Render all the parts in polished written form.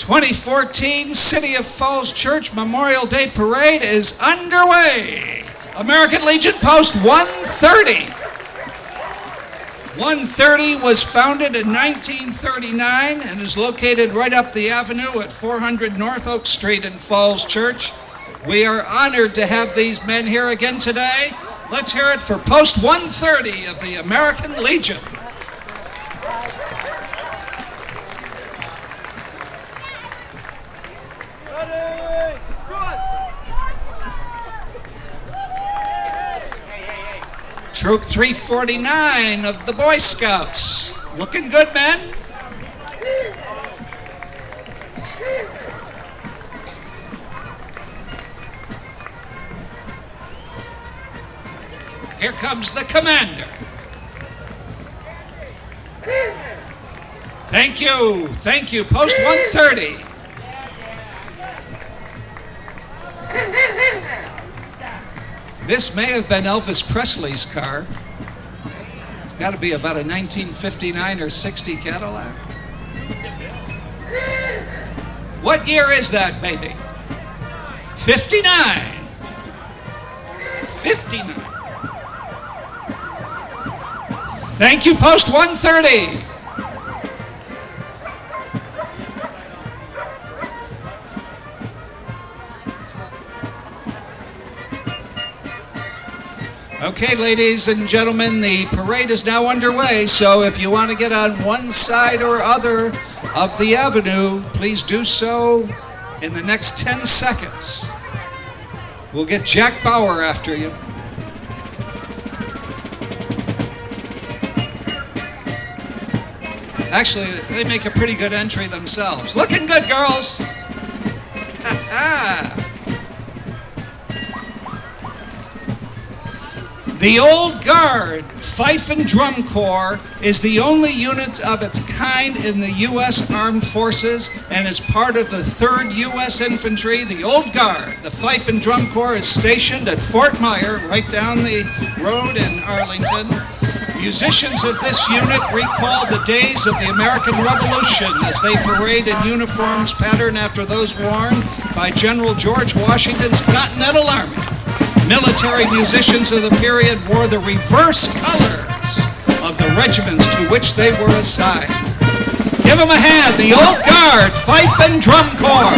2014 City of Falls Church Memorial Day Parade is underway. American Legion Post 130. 130 was founded in 1939 and is located right up the avenue at 400 North Oak Street in Falls Church. We are honored to have these men here again today. Let's hear it for Post 130 of the American Legion. Troop 349 of the Boy Scouts. Looking good, men. Here comes the commander. Thank you. Thank you. Post 130. This may have been Elvis Presley's car. It's got to be about a 1959 or 60 Cadillac. What year is that, baby? 59. 59. Thank you, Post 130. Okay, ladies and gentlemen, the parade is now underway, so if you want to get on one side or other of the avenue, please do so in the next 10 seconds. We'll get Jack Bauer after you. Actually, they make a pretty good entry themselves. Looking good, girls. The Old Guard Fife and Drum Corps is the only unit of its kind in the U.S. Armed Forces and is part of the 3rd U.S. Infantry. The Old Guard, the Fife and Drum Corps, is stationed at Fort Myer, right down the road in Arlington. Musicians of this unit recall the days of the American Revolution as they parade in uniforms patterned after those worn by General George Washington's Continental Army. Military musicians of the period wore the reverse colors of the regiments to which they were assigned. Give them a hand, the Old Guard Fife and Drum Corps.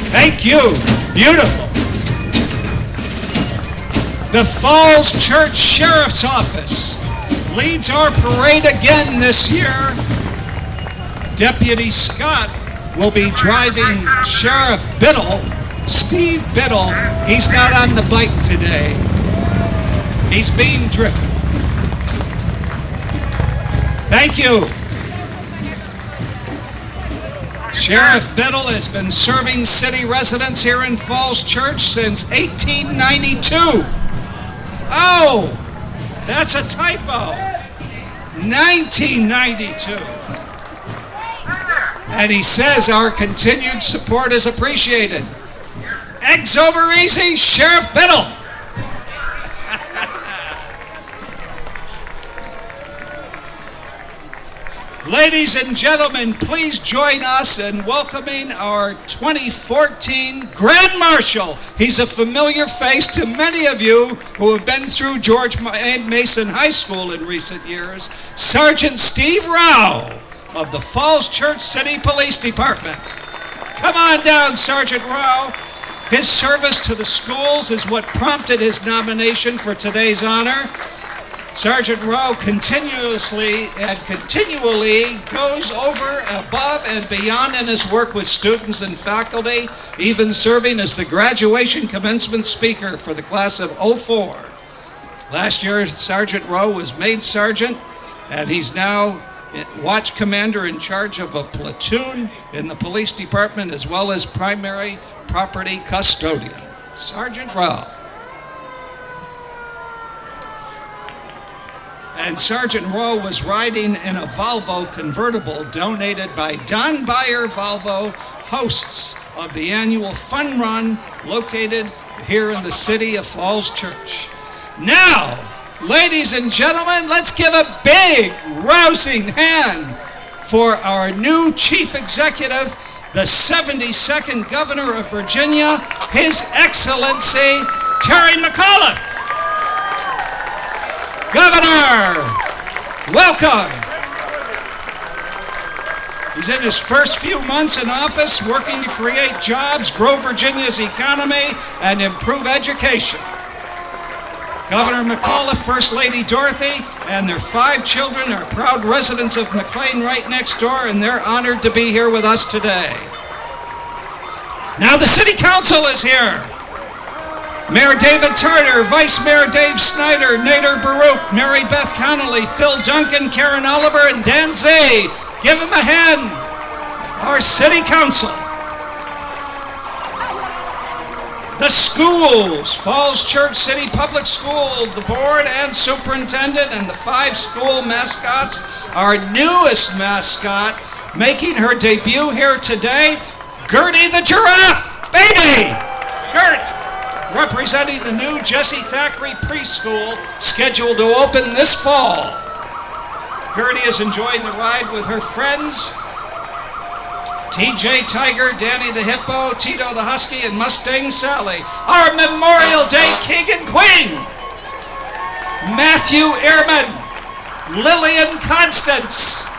Thank you. Beautiful. The Falls Church Sheriff's Office leads our parade again this year. Deputy Scott will be driving Sheriff Biddle, Steve Biddle. He's not on the bike today. He's being driven. Thank you. Sheriff Biddle has been serving city residents here in Falls Church since 1892. Oh, that's a typo. 1992. And he says our continued support is appreciated. Eggs over easy, Sheriff Biddle. Ladies and gentlemen, please join us in welcoming our 2014 Grand Marshal. He's a familiar face to many of you who have been through George Mason High School in recent years, Sergeant Steve Rao of the Falls Church City Police Department. Come on down, Sergeant Rao. His service to the schools is what prompted his nomination for today's honor. Sergeant Rowe continually goes over, above, and beyond in his work with students and faculty, even serving as the graduation commencement speaker for the class of '04. Last year, Sergeant Rowe was made sergeant, and he's now watch commander in charge of a platoon in the police department, as well as primary property custodian. Sergeant Rowe. and Sergeant Rowe was riding in a Volvo convertible donated by Don Bayer Volvo, hosts of the annual fun run located here in the city of Falls Church. Now, ladies and gentlemen, let's give a big, rousing hand for our new Chief Executive, the 72nd Governor of Virginia, His Excellency Terry McAuliffe. Governor, welcome. He's in his first few months in office working to create jobs, grow Virginia's economy, and improve education. Governor McAuliffe, First Lady Dorothy, and their 5 children are proud residents of McLean right next door, and they're honored to be here with us today. Now the City Council is here. Mayor David Tarter, Vice Mayor Dave Snyder, Nader Baruch, Mary Beth Connolly, Phil Duncan, Karen Oliver, and Dan Zay. Give them a hand. Our City Council. The schools, Falls Church City Public School, the board and superintendent, and the 5 school mascots. Our newest mascot, making her debut here today, Gertie the Giraffe, baby! Gert, representing the new Jesse Thackeray Preschool, scheduled to open this fall. Gertie is enjoying the ride with her friends, TJ Tiger, Danny the Hippo, Tito the Husky, and Mustang Sally. Our Memorial Day King and Queen, Matthew Ehrman, Lillian Constance,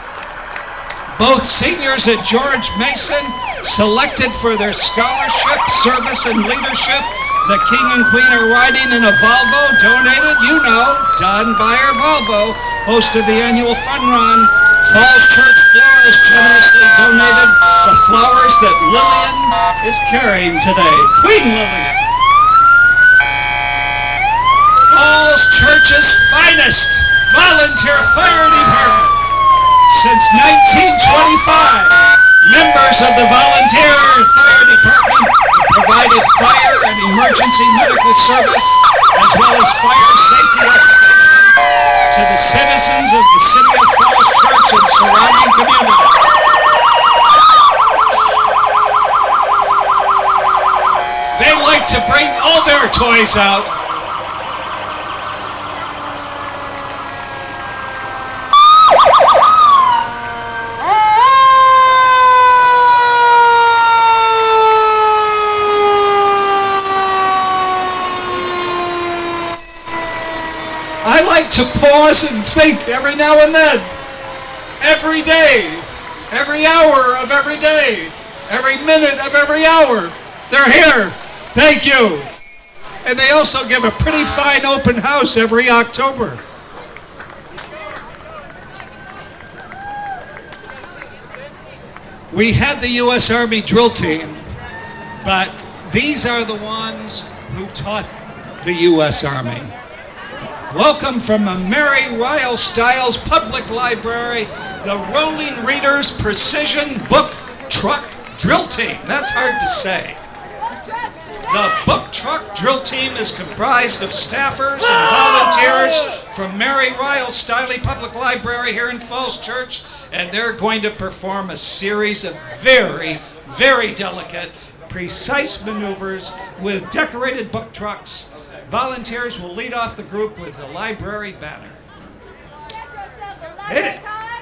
both seniors at George Mason, selected for their scholarship, service, and leadership. The King and Queen are riding in a Volvo donated, you know, Don Bayer Volvo, host of the annual fun run. Falls Church Florist generously donated the flowers that Lillian is carrying today. Queen Lillian. Falls Church's finest volunteer fire department. Since 1925, members of the volunteer fire department provided fire and emergency medical service, as well as fire safety education to the citizens of the city of Falls Church and surrounding community. They like to bring all their toys out. I like to pause and think every now and then, every day, every hour of every day, every minute of every hour. They're here. Thank you. And they also give a pretty fine open house every October. We had the U.S. Army drill team, but these are the ones who taught the U.S. Army. Welcome from a Mary Ryle Stiles Public Library, the Rolling Readers Precision Book Truck Drill Team. That's hard to say. The Book Truck Drill Team is comprised of staffers and volunteers from Mary Ryle Stiles Public Library here in Falls Church, and they're going to perform a series of very, very delicate, precise maneuvers with decorated book trucks. Volunteers will lead off the group with the library banner. Hit it!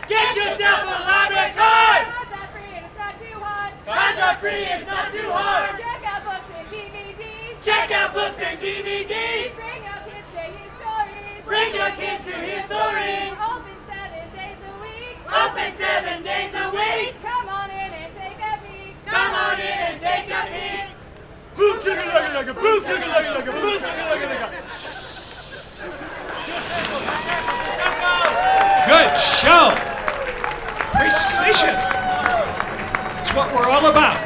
Get yourself a library card! Cards are free and it's not too hard. Cards are free, it's not too hard. Check out books and DVDs. Check out books and DVDs. Bring your kids to hear stories. Bring your kids to hear stories. Open 7 days a week. Open 7 days a week. Come on in and take a peek. Come on in and take a peek. Move chugga lugga lugga, move chugga lugga lugga, move chugga lugga lugga. Good show. Precision. That's what we're all about.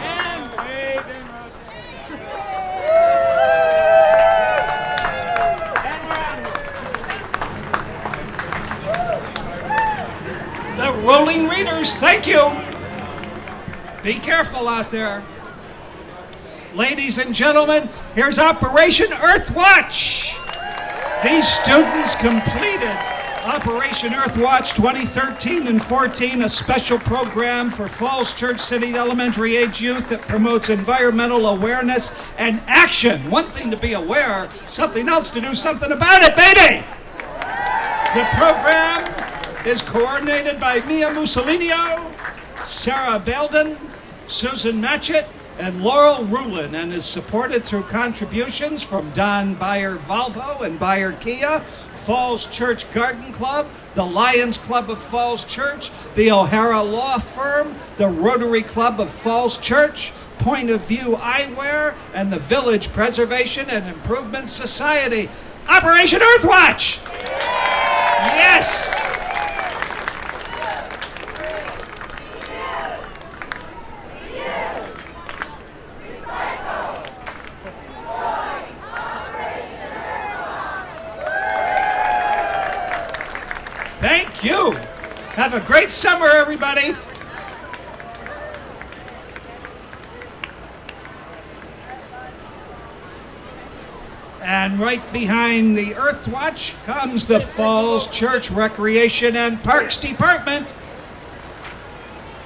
And wave and rotate. And we're out. The Rolling Readers, thank you. Be careful out there. Ladies and gentlemen, here's Operation Earthwatch. These students completed Operation Earthwatch 2013 and 14, a special program for Falls Church City elementary age youth that promotes environmental awareness and action. One thing to be aware, something else to do something about it, baby! The program is coordinated by Mia Mussolinio, Sarah Belden, Susan Matchett, and Laurel Rulin, and is supported through contributions from Don Bayer Volvo and Bayer Kia, Falls Church Garden Club, the Lions Club of Falls Church, the O'Hara Law Firm, the Rotary Club of Falls Church, Point of View Eyewear, and the Village Preservation and Improvement Society. Operation Earthwatch! Yes! Thank you. Have a great summer, everybody. And right behind the Earthwatch comes the Falls Church Recreation and Parks Department.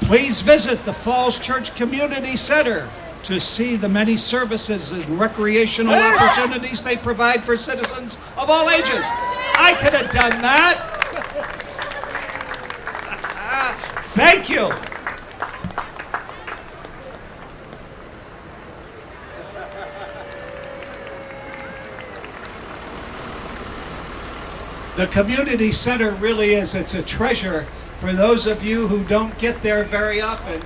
Please visit the Falls Church Community Center to see the many services and recreational opportunities they provide for citizens of all ages. I could have done that. Thank you. The community center really is, it's a treasure for those of you who don't get there very often.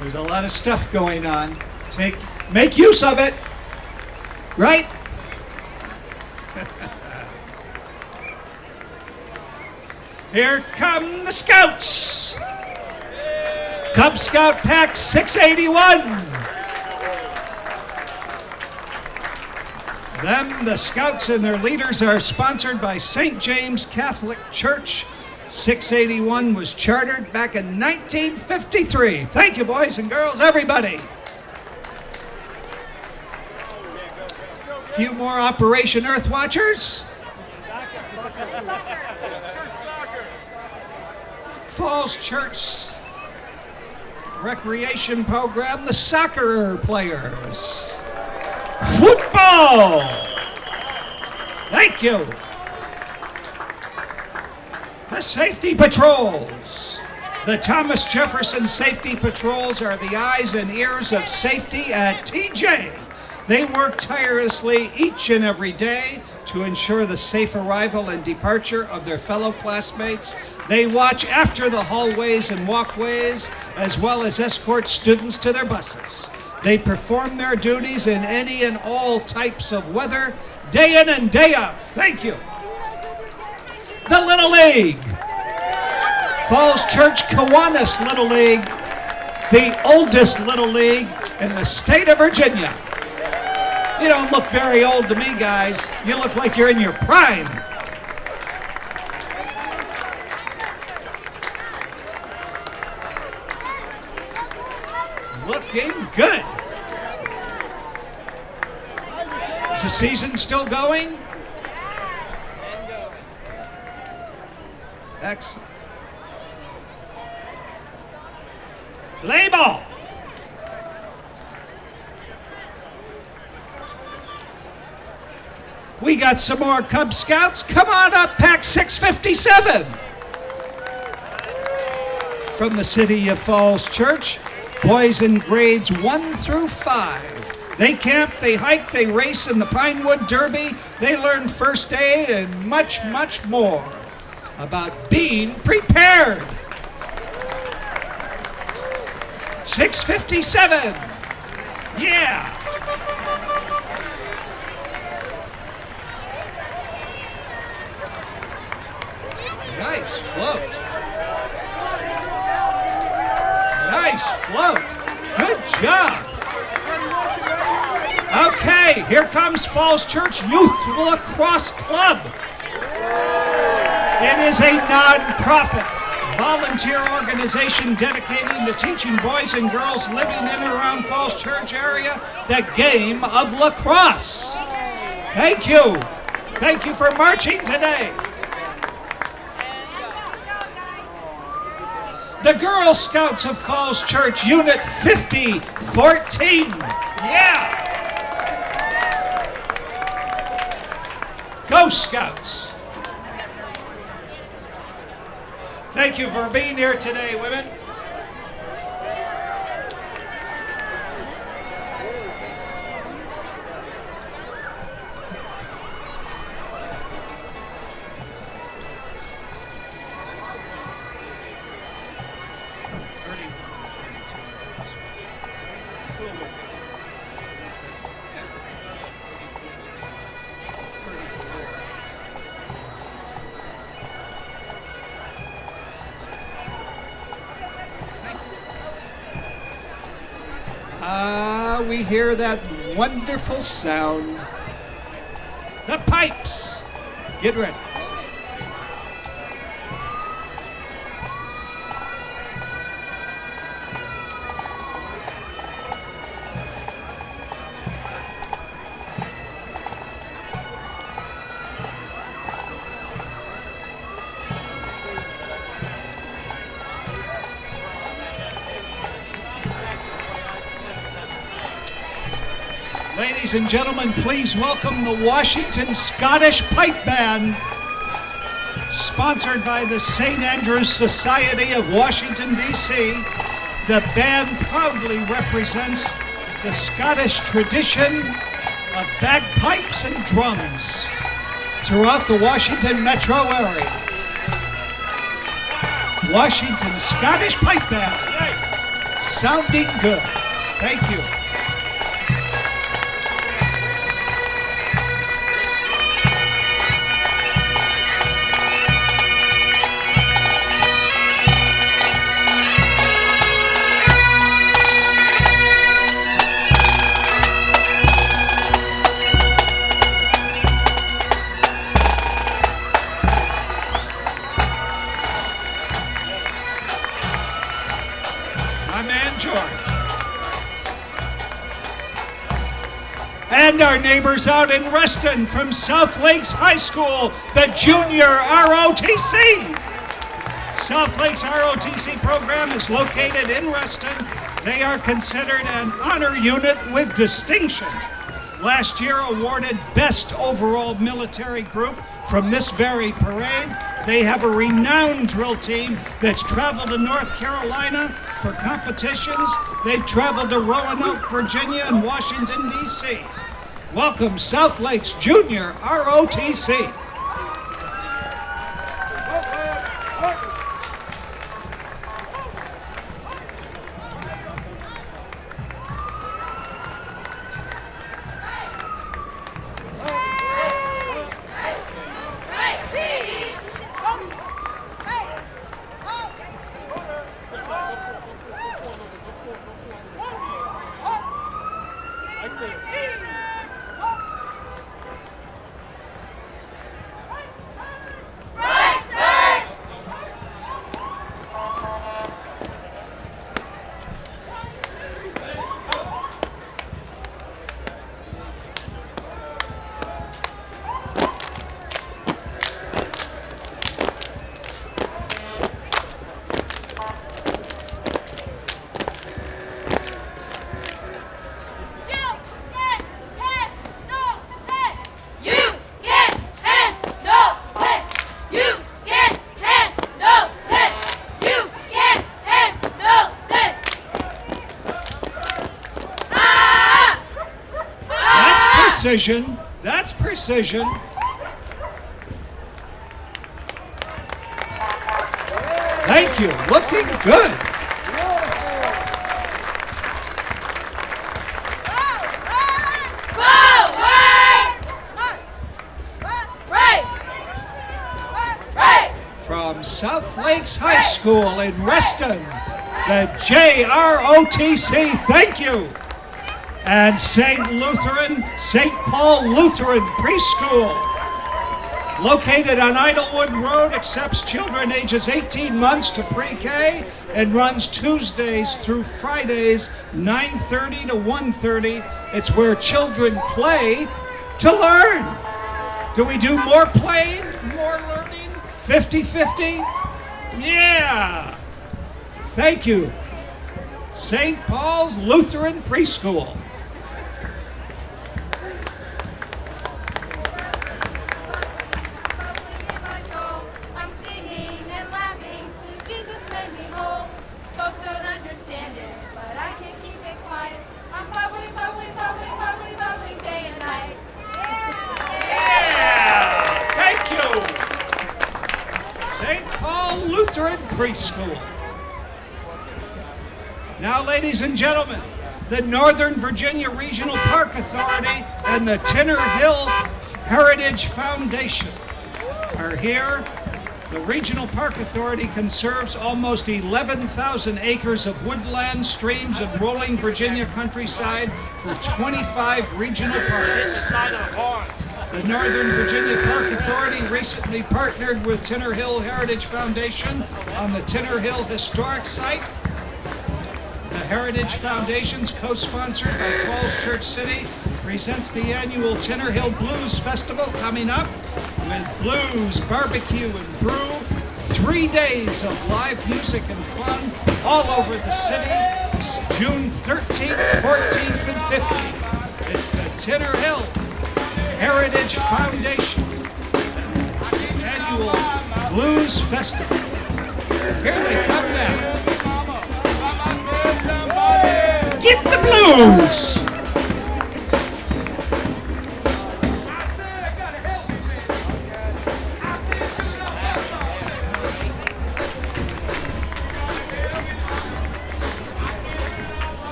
There's a lot of stuff going on. Make use of it, right? Here come the Scouts. Cub Scout Pack 681. The Scouts and their leaders are sponsored by St. James Catholic Church. 681 was chartered back in 1953. Thank you, boys and girls, everybody. A few more Operation Earthwatchers. Falls Church recreation program, the soccer players. Football! Thank you. The safety patrols. The Thomas Jefferson Safety Patrols are the eyes and ears of safety at TJ. They work tirelessly each and every day to ensure the safe arrival and departure of their fellow classmates. They watch after the hallways and walkways, as well as escort students to their buses. They perform their duties in any and all types of weather, day in and day out. Thank you. The Little League. Falls Church Kiwanis Little League, the oldest Little League in the state of Virginia. You don't look very old to me, guys. You look like you're in your prime. Looking good. Is the season still going? Excellent. Play ball. We got some more Cub Scouts. Come on up, Pack 657. From the City of Falls Church, boys in grades 1 through 5. They camp, they hike, they race in the Pinewood Derby. They learn first aid and much, much more about being prepared. 657. Yeah. Nice float. Nice float. Good job. Okay, here comes Falls Church Youth Lacrosse Club. It is a non-profit, volunteer organization dedicated to teaching boys and girls living in and around Falls Church area the game of lacrosse. Thank you. Thank you for marching today. The Girl Scouts of Falls Church, Unit 5014. Yeah! Go Scouts! Thank you for being here today, women. We hear that wonderful sound. The pipes. Get ready. Ladies and gentlemen, please welcome the Washington Scottish Pipe Band, sponsored by the St. Andrew's Society of Washington, D.C. The band proudly represents the Scottish tradition of bagpipes and drums throughout the Washington metro area. Washington Scottish Pipe Band, sounding good. Thank you. And our neighbors out in Reston from South Lakes High School, the Junior ROTC. South Lakes ROTC program is located in Reston. They are considered an honor unit with distinction. Last year awarded Best Overall Military Group from this very parade. They have a renowned drill team that's traveled to North Carolina for competitions. They've traveled to Roanoke, Virginia, and Washington, D.C. Welcome, South Lakes Junior ROTC. Precision. That's precision. Thank you. Looking good. From South Lakes High School in Reston, the JROTC, thank you. And St. Paul Lutheran Preschool. Located on Idlewood Road, accepts children ages 18 months to pre-K and runs Tuesdays through Fridays, 9:30 to 1:30. It's where children play to learn. Do we do more playing, more learning? 50-50? Yeah! Thank you. St. Paul's Lutheran Preschool. I'm singing and laughing since Jesus made me whole. Folks don't understand it, but I can keep it quiet. I'm bubbling, bubbling, bubbling, bubbling, bubbling day and night. Yeah! Thank you! St. Paul Lutheran Preschool. Now, ladies and gentlemen, the Northern Virginia Regional Park Authority and the Tinner Hill Heritage Foundation are here. The Regional Park Authority conserves almost 11,000 acres of woodland, streams, and rolling Virginia countryside for 25 regional parks. The Northern Virginia Park Authority recently partnered with Tinner Hill Heritage Foundation on the Tinner Hill Historic Site. The Heritage Foundation's co-sponsored by Falls Church City presents the annual Tinner Hill Blues Festival coming up with blues, barbecue, and brew. 3 days of live music and fun all over the city. It's June 13th, 14th, and 15th. It's the Tinner Hill Heritage Foundation annual Blues Festival. Here they come now. Get the blues!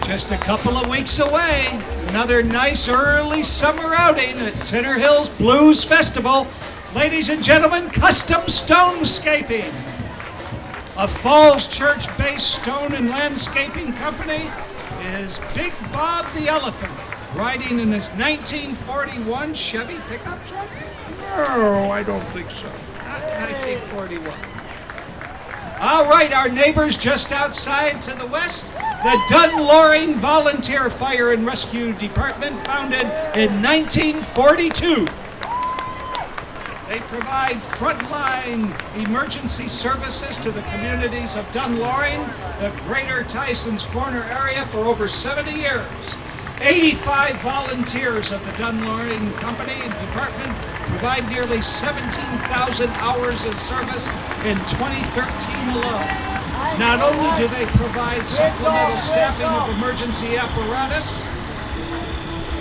Just a couple of weeks away, another nice early summer outing at Tinner Hills Blues Festival. Ladies and gentlemen, Custom Stonescaping, a Falls Church-based stone and landscaping company, is Big Bob the Elephant, riding in his 1941 Chevy pickup truck? No, I don't think so. Not 1941. All right, our neighbors just outside to the west, the Dunloring Volunteer Fire and Rescue Department, founded in 1942. They provide frontline emergency services to the communities of Dunloring, the greater Tysons Corner area for over 70 years. 85 volunteers of the Dunloring Company and Department provide nearly 17,000 hours of service in 2013 alone. Not only do they provide supplemental staffing of emergency apparatus,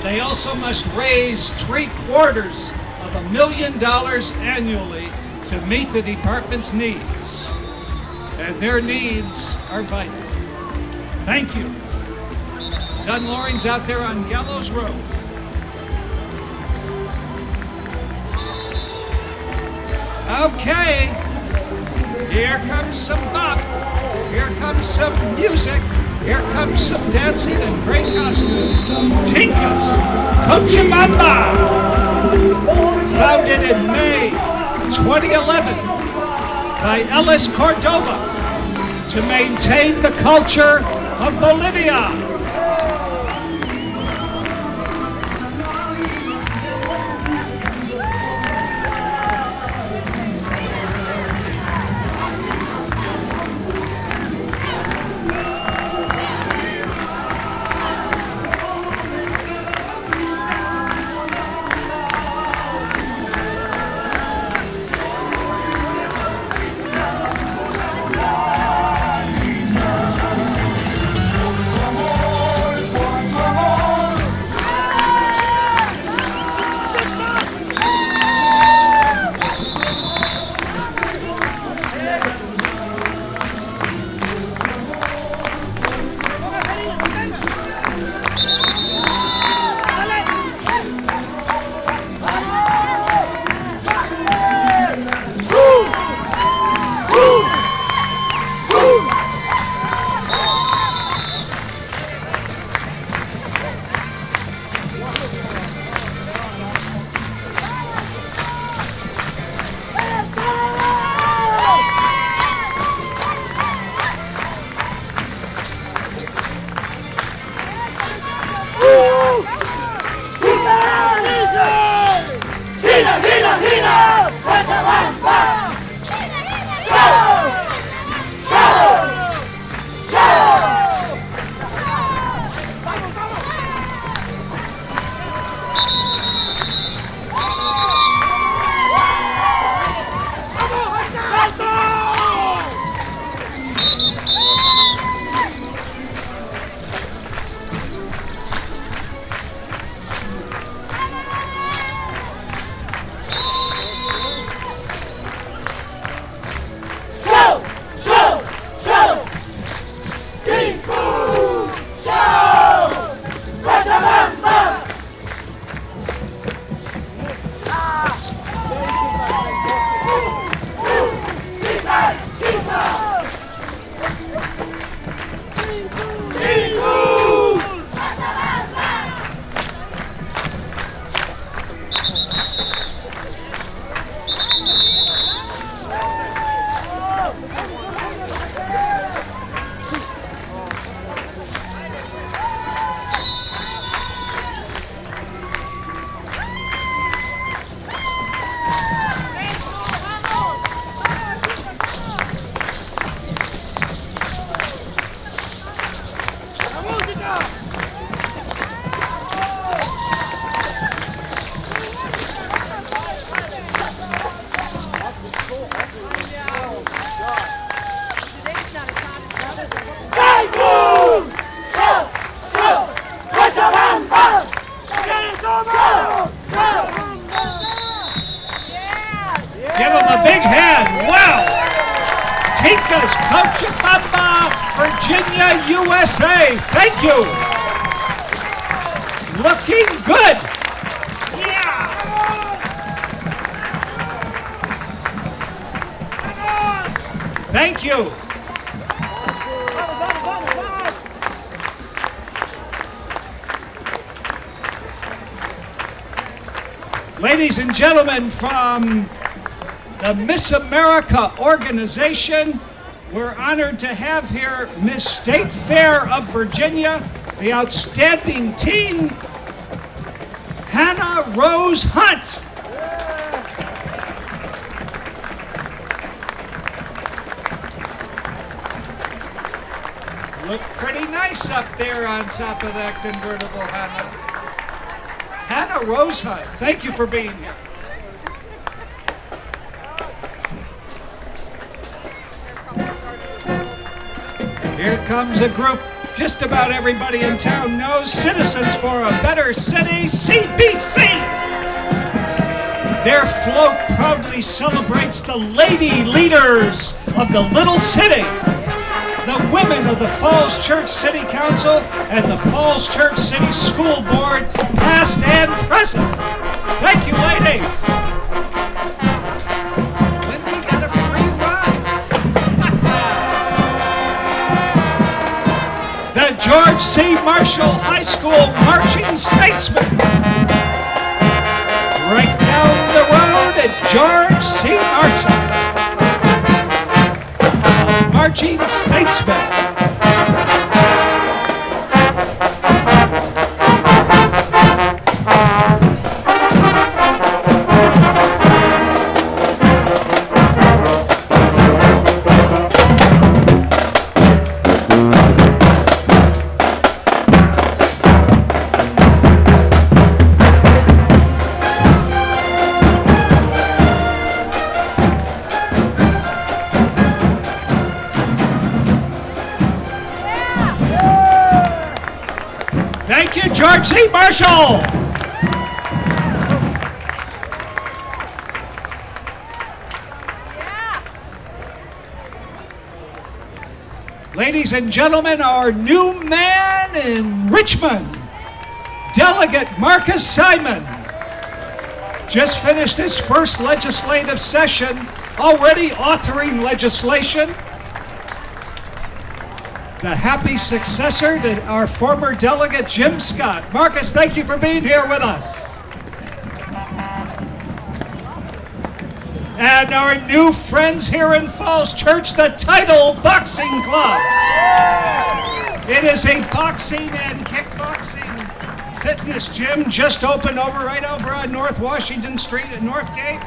they also must raise $750,000 annually to meet the department's needs. And their needs are vital. Thank you. Dunloring's out there on Gallows Road. Okay, here comes some bop, here comes some music, here comes some dancing and great costumes. Tinkas Cochabamba, founded in May 2011 by Ellis Cordova to maintain the culture of Bolivia. Marcus, Cochabamba, Virginia, USA. Thank you. Looking good. Yeah. Thank you. Ladies and gentlemen, from the Miss America organization, we're honored to have here Miss State Fair of Virginia, the outstanding teen, Hannah Rose Hunt. Look pretty nice up there on top of that convertible, Hannah. Hannah Rose Hunt, thank you for being here. Here comes a group just about everybody in town knows, Citizens for a Better City, CBC. Their float proudly celebrates the lady leaders of the little city, the women of the Falls Church City Council and the Falls Church City School Board, past and present. Thank you, ladies. Lindsay got a free ride. The George C. Marshall High School Marching Statesmen. Right down the road at George C. Marshall. Marching Statesmen. Thank you, George C. Marshall. Ladies and gentlemen, our new man in Richmond, Delegate Marcus Simon, just finished his first legislative session, already authoring legislation. The happy successor to our former delegate, Jim Scott. Marcus, thank you for being here with us. And our new friends here in Falls Church, the Title Boxing Club. It is a boxing and kickboxing fitness gym just opened right over on North Washington Street at Northgate,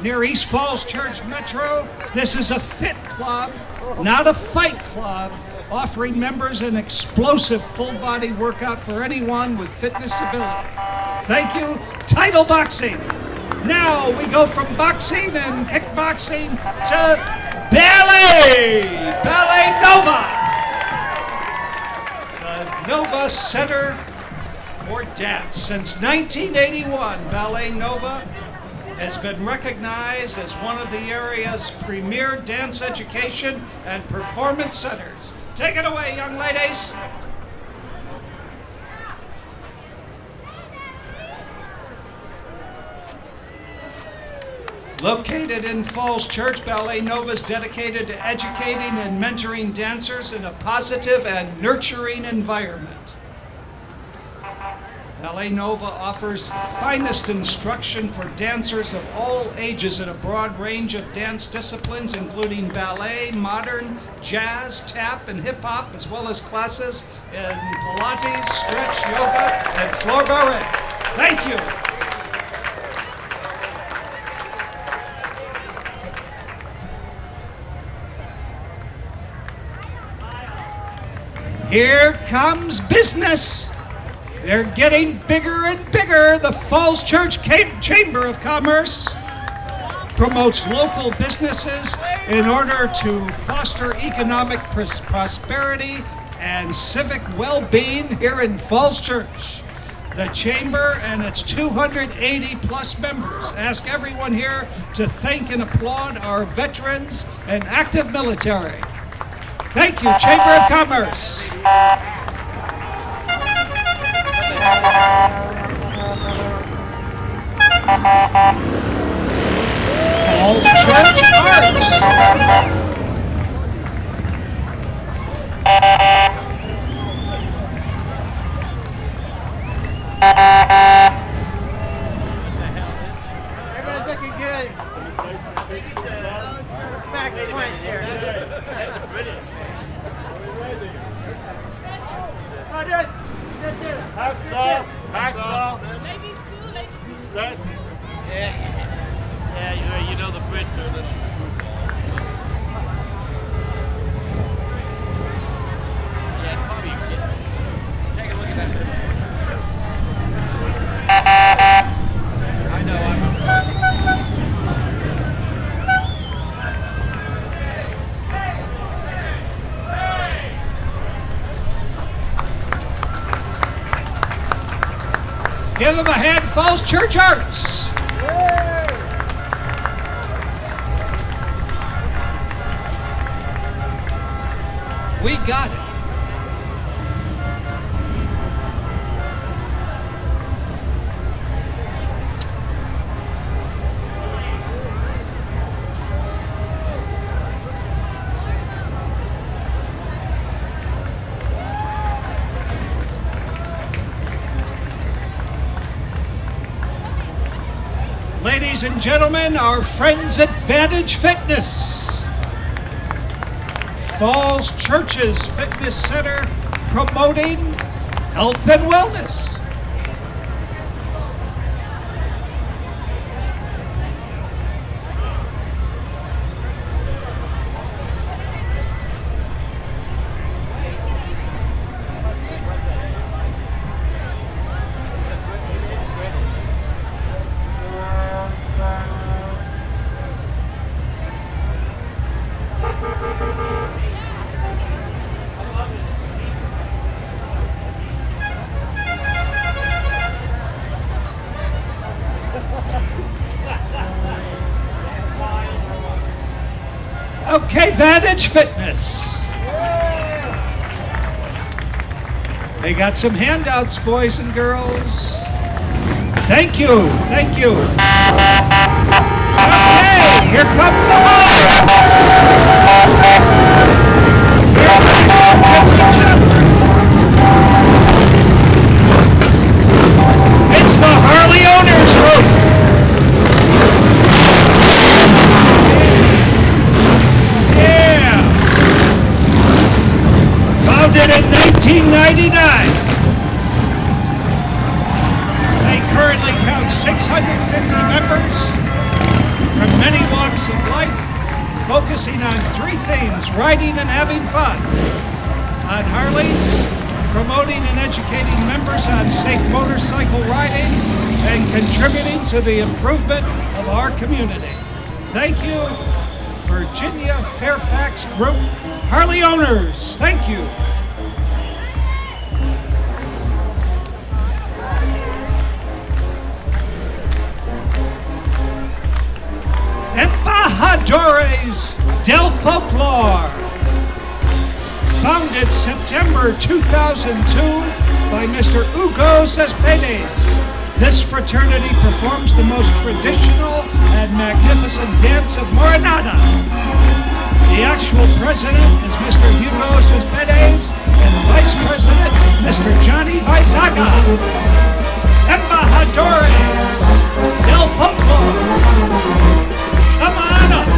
near East Falls Church Metro. This is a fit club, not a fight club, offering members an explosive full-body workout for anyone with fitness ability. Thank you, Title Boxing. Now we go from boxing and kickboxing to ballet, Ballet Nova. The Nova Center for Dance. Since 1981, Ballet Nova has been recognized as one of the area's premier dance education and performance centers. Take it away, young ladies. Located in Falls Church, Ballet Nova is dedicated to educating and mentoring dancers in a positive and nurturing environment. Ballet Nova offers finest instruction for dancers of all ages in a broad range of dance disciplines, including ballet, modern, jazz, tap, and hip-hop, as well as classes in Pilates, stretch, yoga, and floor ballet. Thank you. Here comes business. They're getting bigger and bigger. The Falls Church Chamber of Commerce promotes local businesses in order to foster economic prosperity and civic well-being here in Falls Church. the Chamber and its 280 plus members. Ask everyone here to thank and applaud our veterans and active military. Thank you, Chamber of Commerce. Falls Church Arts. Everyone's looking good. Let's max points here. Oh, dude. Hats off. Hats off. Spread. Yeah, you know the Brits are the... Yeah, probably you get. Take a look at that. I know, Give them a hand, Falls Church Arts. We got it. Ladies and gentlemen, our friends at Vantage Fitness, Falls Church's Fitness Center, promoting health and wellness. Okay, Vantage Fitness. They got some handouts, boys and girls. Thank you, thank you. Okay, here come the ball. It's the Harley Owners Group. Founded in 1999. They currently count 650 members from many walks of life, focusing on three things: riding and having fun on Harleys, promoting and educating members on safe motorcycle riding, and contributing to the improvement of our community. Thank you, Virginia Fairfax Group Harley Owners. Thank you. Embajadores del Folklore. Founded September 2002 by Mr. Hugo Cespedes. This fraternity performs the most traditional and magnificent dance of Morenada. The actual president is Mr. Hugo Cespedes and Vice President Mr. Johnny Vaizaga. Embajadores del Folklore. Come on up.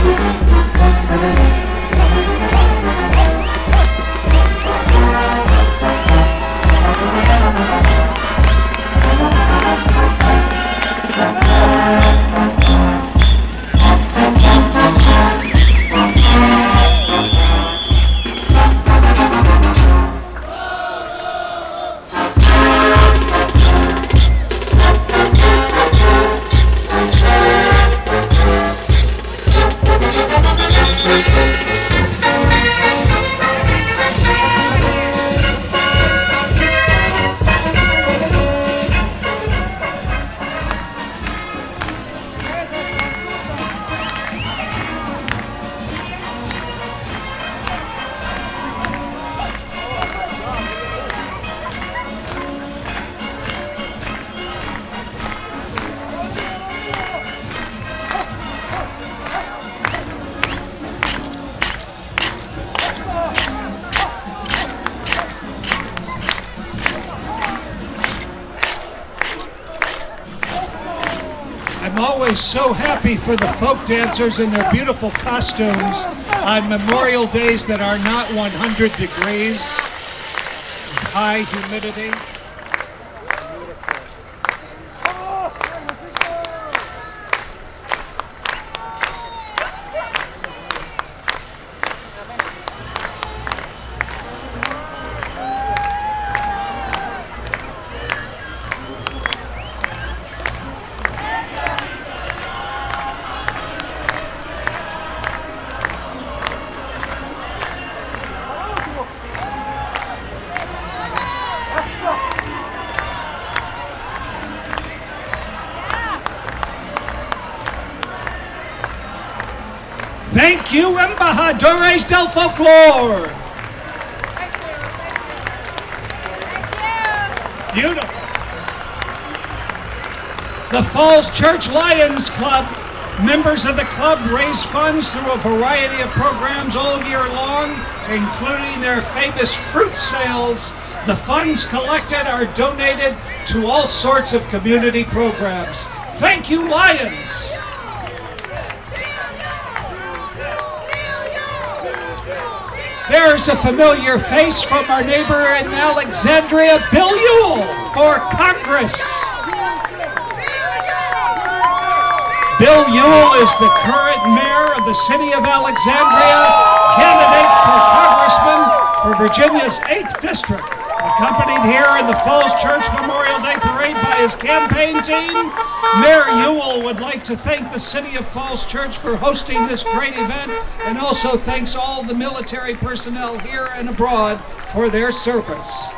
always so happy for the folk dancers in their beautiful costumes on Memorial Days that are not 100 degrees, high humidity. Thank you, Embajadores del Folklore. Beautiful. The Falls Church Lions Club. Members of the club raise funds through a variety of programs all year long, including their famous fruit sales. The funds collected are donated to all sorts of community programs. Thank you, Lions. There's a familiar face from our neighbor in Alexandria, Bill Ewell, for Congress. Bill Ewell is the current mayor of the city of Alexandria, candidate for congressman for Virginia's 8th district. Accompanied here in the Falls Church Memorial Day Parade by his campaign team, Mayor Ewell would like to thank the City of Falls Church for hosting this great event, and also thanks all the military personnel here and abroad for their service.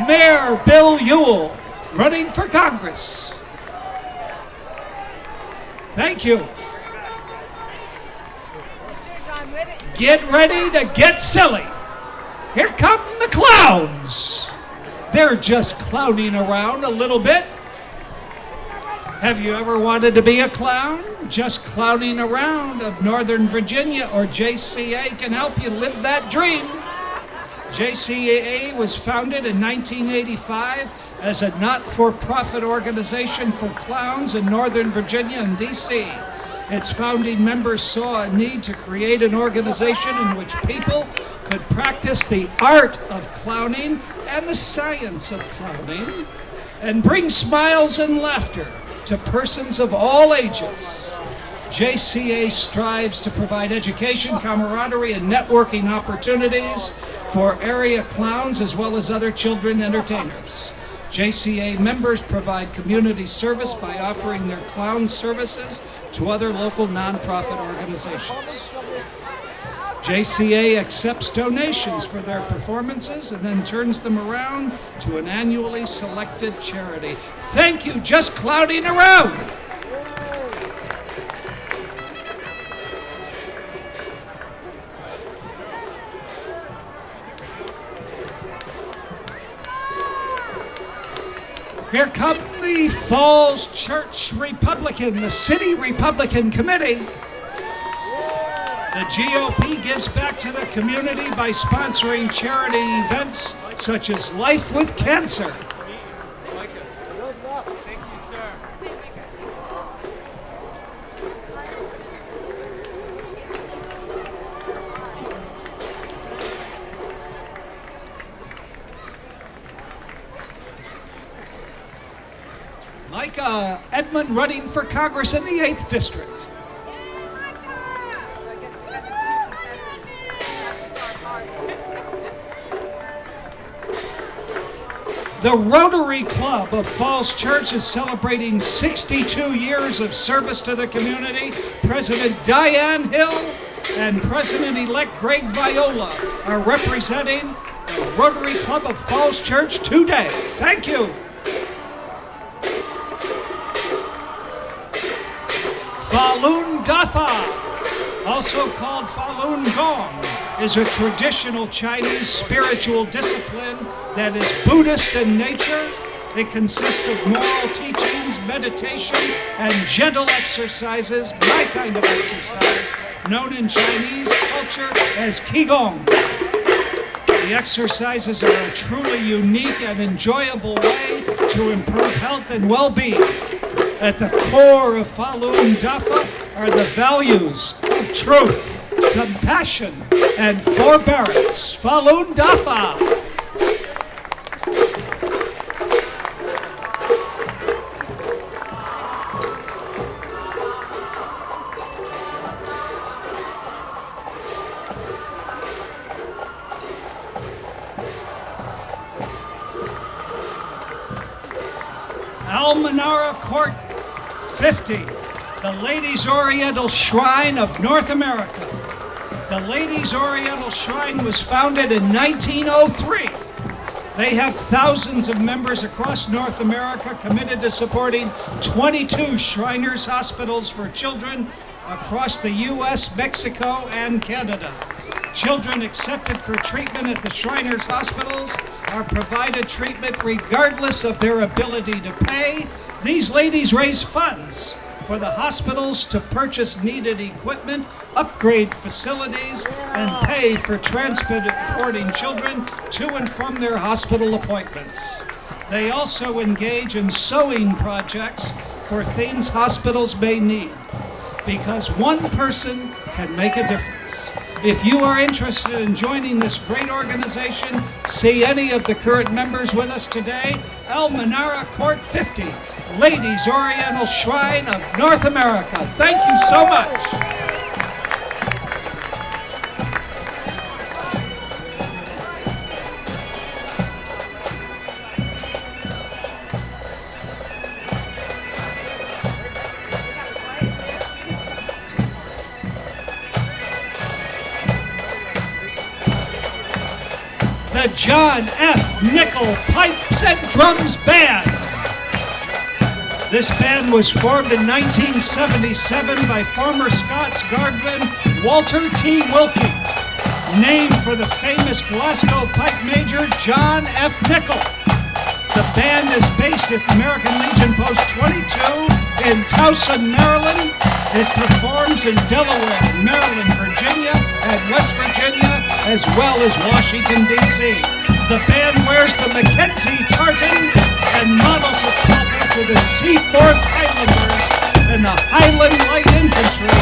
Mayor Bill Ewell, running for Congress. Thank you. Get ready to get silly. Here come the clowns. They're just clowning around a little bit. Have you ever wanted to be a clown? Just clowning around of Northern Virginia or JCA can help you live that dream. JCAA was founded in 1985 as a not-for-profit organization for clowns in Northern Virginia and DC. Its founding members saw a need to create an organization in which people could practice the art of clowning and the science of clowning and bring smiles and laughter to persons of all ages. JCA strives to provide education, camaraderie, and networking opportunities for area clowns as well as other children entertainers. JCA members provide community service by offering their clown services to other local nonprofit organizations. JCA accepts donations for their performances and then turns them around to an annually selected charity. Thank you, just clowning around. Here come the Falls Church Republican, the City Republican Committee. The GOP gives back to the community by sponsoring charity events such as Life with Cancer. Micah Edmund running for Congress in the 8th District. The Rotary Club of Falls Church is celebrating 62 years of service to the community. President Diane Hill and President-elect Greg Viola are representing the Rotary Club of Falls Church today. Thank you. Falun Dafa, also called Falun Gong, is a traditional Chinese spiritual discipline that is Buddhist in nature. It consists of moral teachings, meditation, and gentle exercises, my kind of exercise, known in Chinese culture as Qigong. The exercises are a truly unique and enjoyable way to improve health and well-being. At the core of Falun Dafa are the values of truth, compassion, and forbearance. Falun Dafa. Almanara Court 50, the Ladies Oriental Shrine of North America. The Ladies Oriental Shrine was founded in 1903. They have thousands of members across North America committed to supporting 22 Shriners hospitals for children across the U.S., Mexico, and Canada. Children accepted for treatment at the Shriners hospitals are provided treatment regardless of their ability to pay. These ladies raise funds for the hospitals to purchase needed equipment, upgrade facilities, and pay for transporting children to and from their hospital appointments. They also engage in sewing projects for things hospitals may need, because one person can make a difference. If you are interested in joining this great organization, see any of the current members with us today. Almanara Court 50, Ladies Oriental Shrine of North America. Thank you so much. The John F. Nickel Pipes and Drums Band. This band was formed in 1977 by former Scots Guardsman Walter T. Wilkie, named for the famous Glasgow pipe major John F. Nickel. The band is based at American Legion Post 22 in Towson, Maryland. It performs in Delaware, Maryland, Virginia, and West Virginia, as well as Washington, D.C. The band wears the Mackenzie tartan and models itself after the Seaforth Highlanders and the Highland Light Infantry,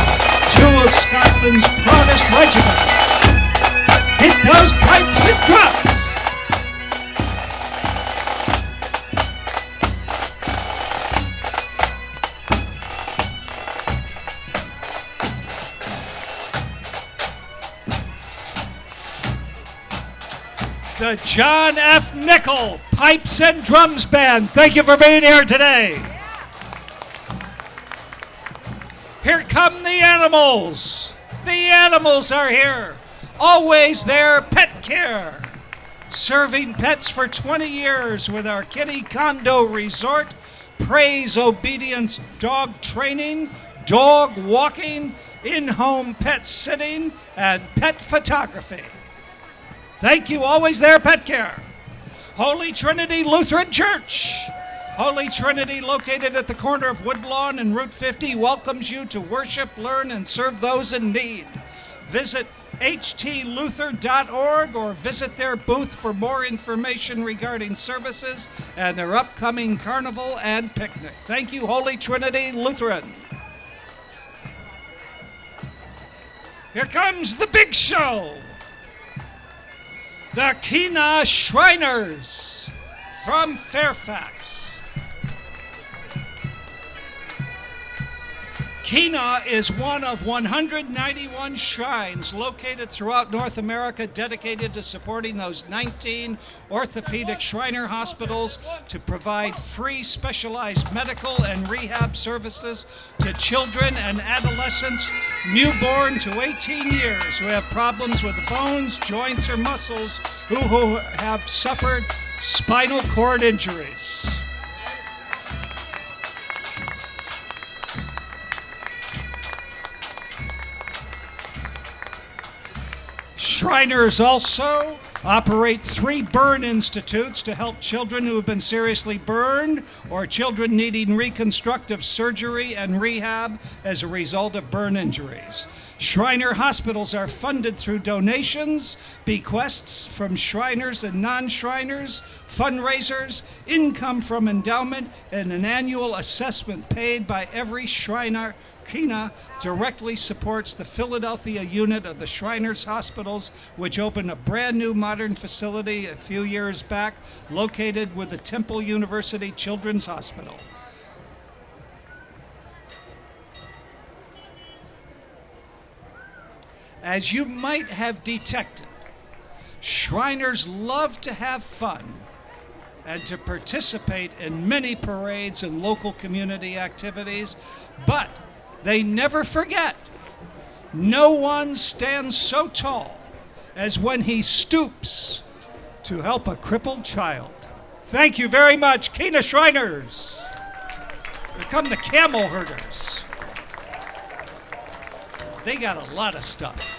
two of Scotland's proudest regiments. Hit those pipes and drums! The John F. Nickel Pipes and Drums Band. Thank you for being here today. Here come the animals. The animals are here. Always there, pet care. Serving pets for 20 years with our Kitty Condo Resort. Praise Obedience Dog Training, Dog Walking, In-Home Pet Sitting, and Pet Photography. Thank you, always there, pet care. Holy Trinity Lutheran Church. Holy Trinity, located at the corner of Woodlawn and Route 50, welcomes you to worship, learn, and serve those in need. Visit htluther.org or visit their booth for more information regarding services and their upcoming carnival and picnic. Thank you, Holy Trinity Lutheran. Here comes the big show. The Kena Shriners from Fairfax. Kena is one of 191 shrines located throughout North America dedicated to supporting those 19 orthopedic Shriner hospitals to provide free specialized medical and rehab services to children and adolescents newborn to 18 years who have problems with bones, joints, or muscles, who have suffered spinal cord injuries. Shriners also operate 3 burn institutes to help children who have been seriously burned or children needing reconstructive surgery and rehab as a result of burn injuries. Shriner hospitals are funded through donations, bequests from Shriners and non-Shriners, fundraisers, income from endowment, and an annual assessment paid by every Shriner. Kina directly supports the Philadelphia unit of the Shriners Hospitals, which opened a brand new modern facility a few years back, located with the Temple University Children's Hospital. As you might have detected, Shriners love to have fun and to participate in many parades and local community activities, but they never forget. No one stands so tall as when he stoops to help a crippled child. Thank you very much, Kina Shriners. Become the camel herders. They got a lot of stuff.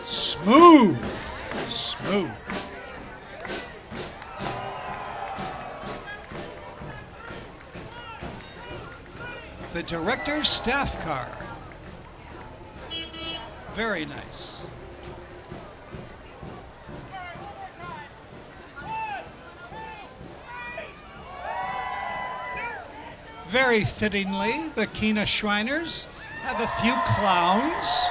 Smooth. Smooth. The director's staff car. Very nice. Very fittingly, the Kina Shriners have a few clowns.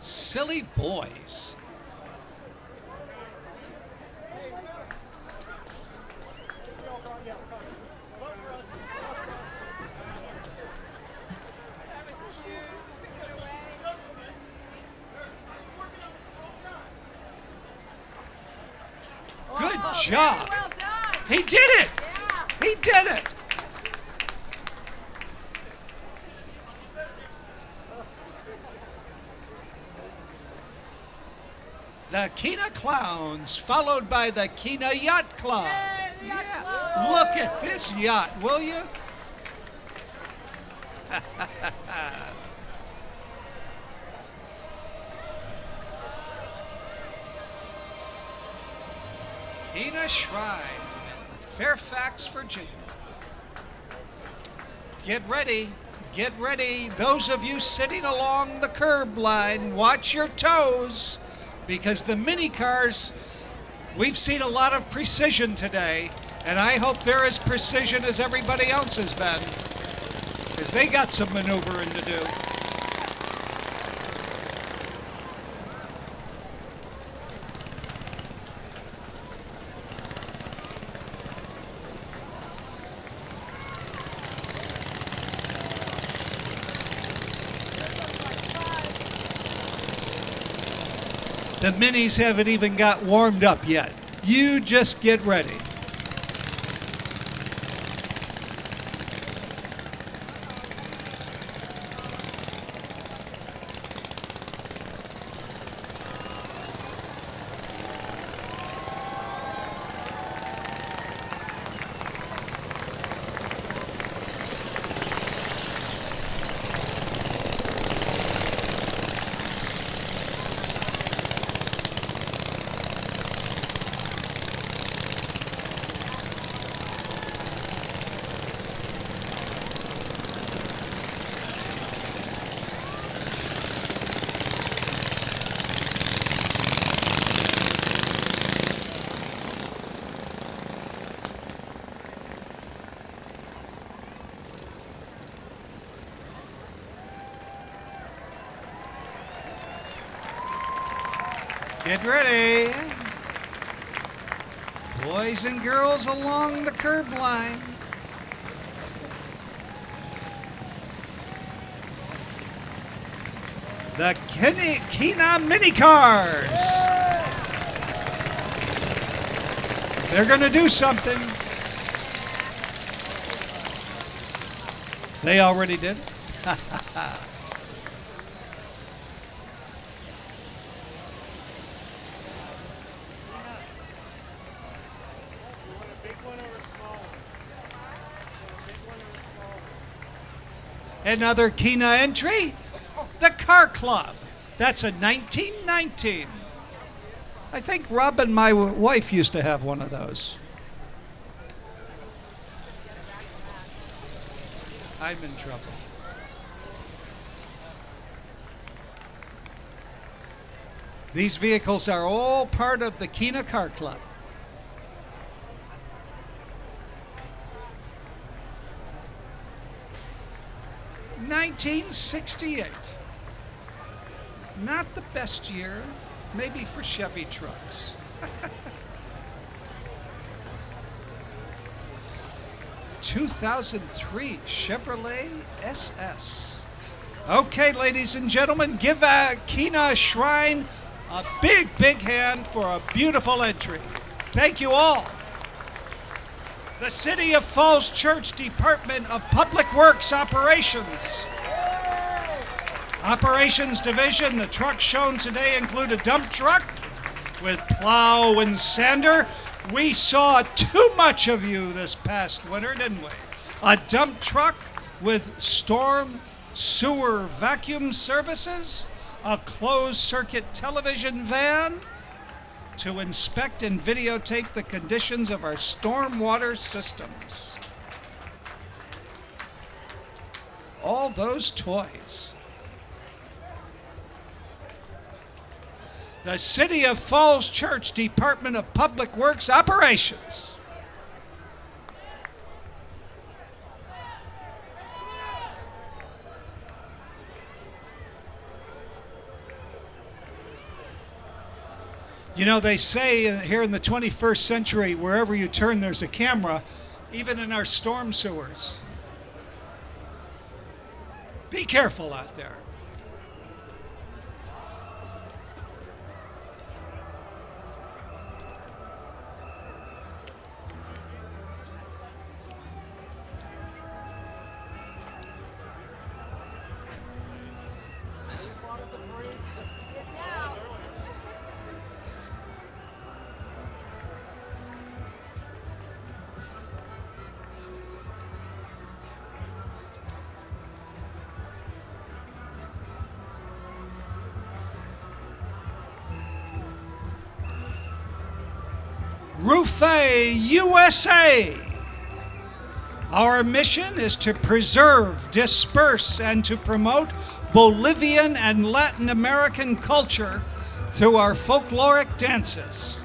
Silly boys. Good job. Well done. He did it. Yeah. He did it. The Kina Clowns, followed by the Kina Yacht Club. Yeah. Look at this yacht, will you? Kina Shrine in Fairfax, Virginia. Get ready. Get ready. Those of you sitting along the curb line, watch your toes. Because the mini cars, we've seen a lot of precision today, and I hope they're as precision as everybody else has been, because they got some maneuvering to do. The minis haven't even got warmed up yet. You just get ready. Get ready. Boys and girls along the curb line. The Kina mini cars. They're going to do something. They already did. Another Kina entry, the Car Club. That's a 1919. I think Robin, my wife, used to have one of those. I'm in trouble. These vehicles are all part of the Kina Car Club. $1968. Not the best year, maybe for Chevy trucks. (2003) Chevrolet SS. Okay, ladies and gentlemen, give Kina Shrine a big, big hand for a beautiful entry. Thank you all. The City of Falls Church Department of Public Works Operations. Operations Division, the trucks shown today include a dump truck with plow and sander. We saw too much of you this past winter, didn't we? A dump truck with storm sewer vacuum services, a closed-circuit television van to inspect and videotape the conditions of our stormwater systems. All those toys. The City of Falls Church Department of Public Works Operations. You know, they say here in the 21st century, wherever you turn, there's a camera, even in our storm sewers. Be careful out there. Rufe USA. Our mission is to preserve, disperse, and to promote Bolivian and Latin American culture through our folkloric dances.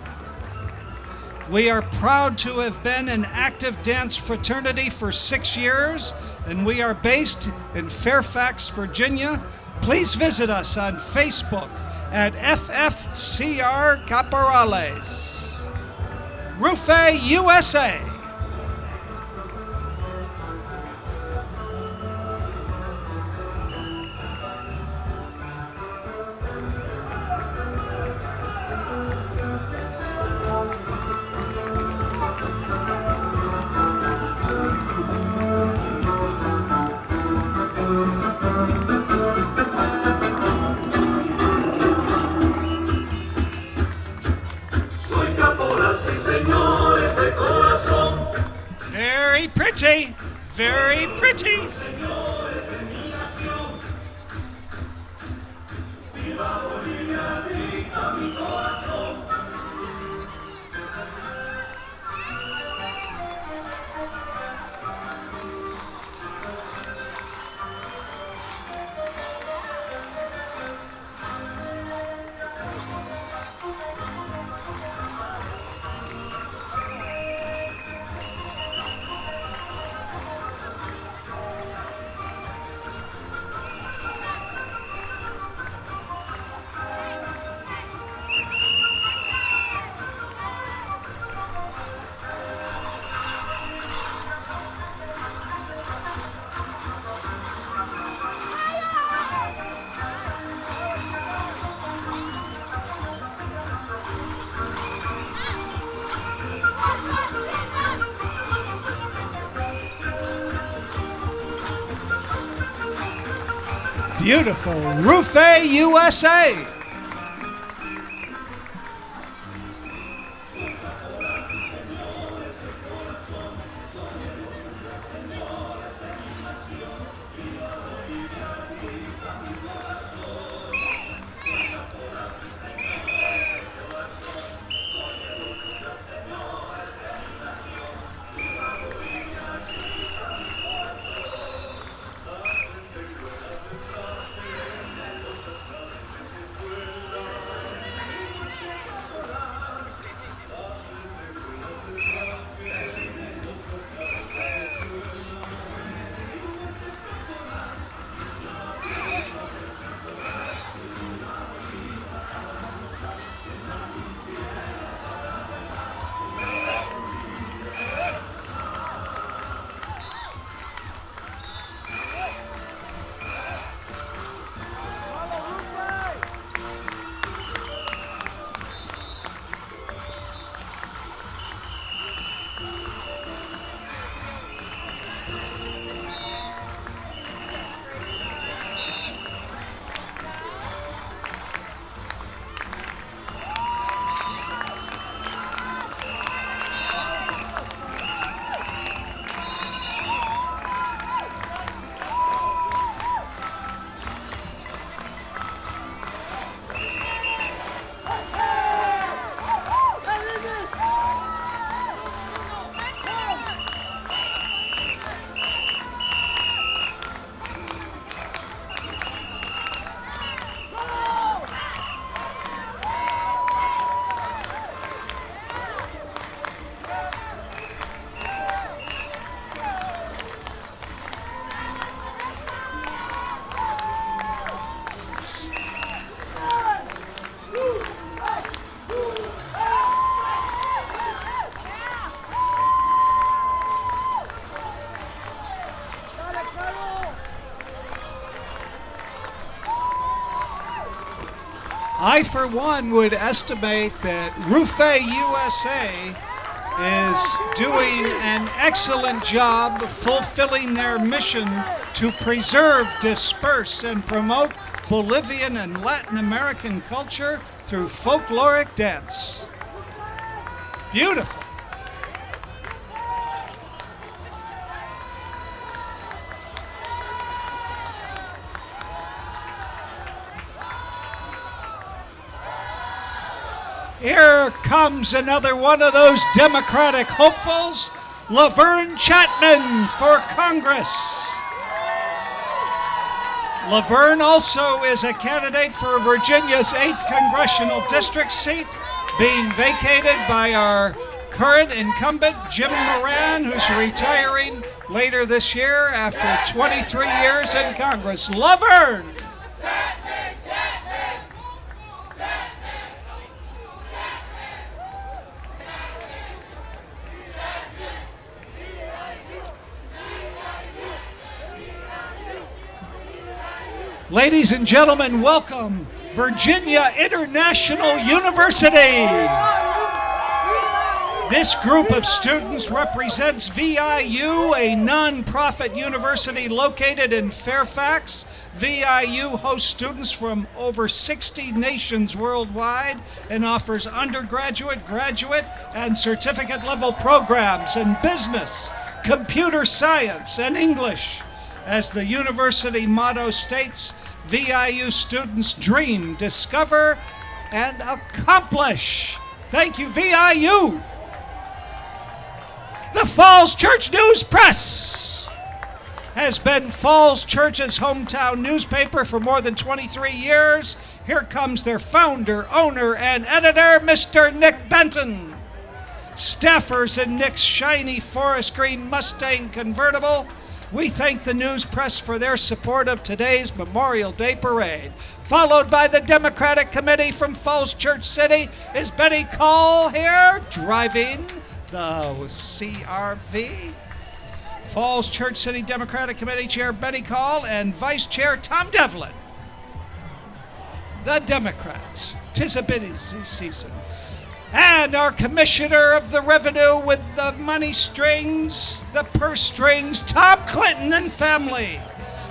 We are proud to have been an active dance fraternity for 6 years, and we are based in Fairfax, Virginia. Please visit us on Facebook at FFCR Caporales. Rufe USA. Very pretty, very pretty. Beautiful. Rufe, USA. I, for one, would estimate that Rufe USA is doing an excellent job fulfilling their mission to preserve, disperse, and promote Bolivian and Latin American culture through folkloric dance. Beautiful. Here comes another one of those Democratic hopefuls, Laverne Chatman for Congress. Laverne also is a candidate for Virginia's 8th congressional district seat, being vacated by our current incumbent, Jim Moran, who's retiring later this year after 23 years in Congress. Laverne! Ladies and gentlemen, welcome Virginia International University. This group of students represents VIU, a nonprofit university located in Fairfax. VIU hosts students from over 60 nations worldwide and offers undergraduate, graduate, and certificate level programs in business, computer science, and English. As the university motto states, VIU students dream, discover, and accomplish. Thank you, VIU. The Falls Church News Press has been Falls Church's hometown newspaper for more than 23 years. Here comes their founder, owner, and editor, Mr. Nick Benton. Staffers in Nick's shiny forest green Mustang convertible, we thank the news press for their support of today's Memorial Day Parade. Followed by the Democratic Committee from Falls Church City is Betty Call here, driving the CRV. Falls Church City Democratic Committee Chair Betty Call and Vice Chair Tom Devlin. The Democrats. 'Tis a busy season. And our Commissioner of the Revenue with the money strings, the purse strings, Tom Clinton and family.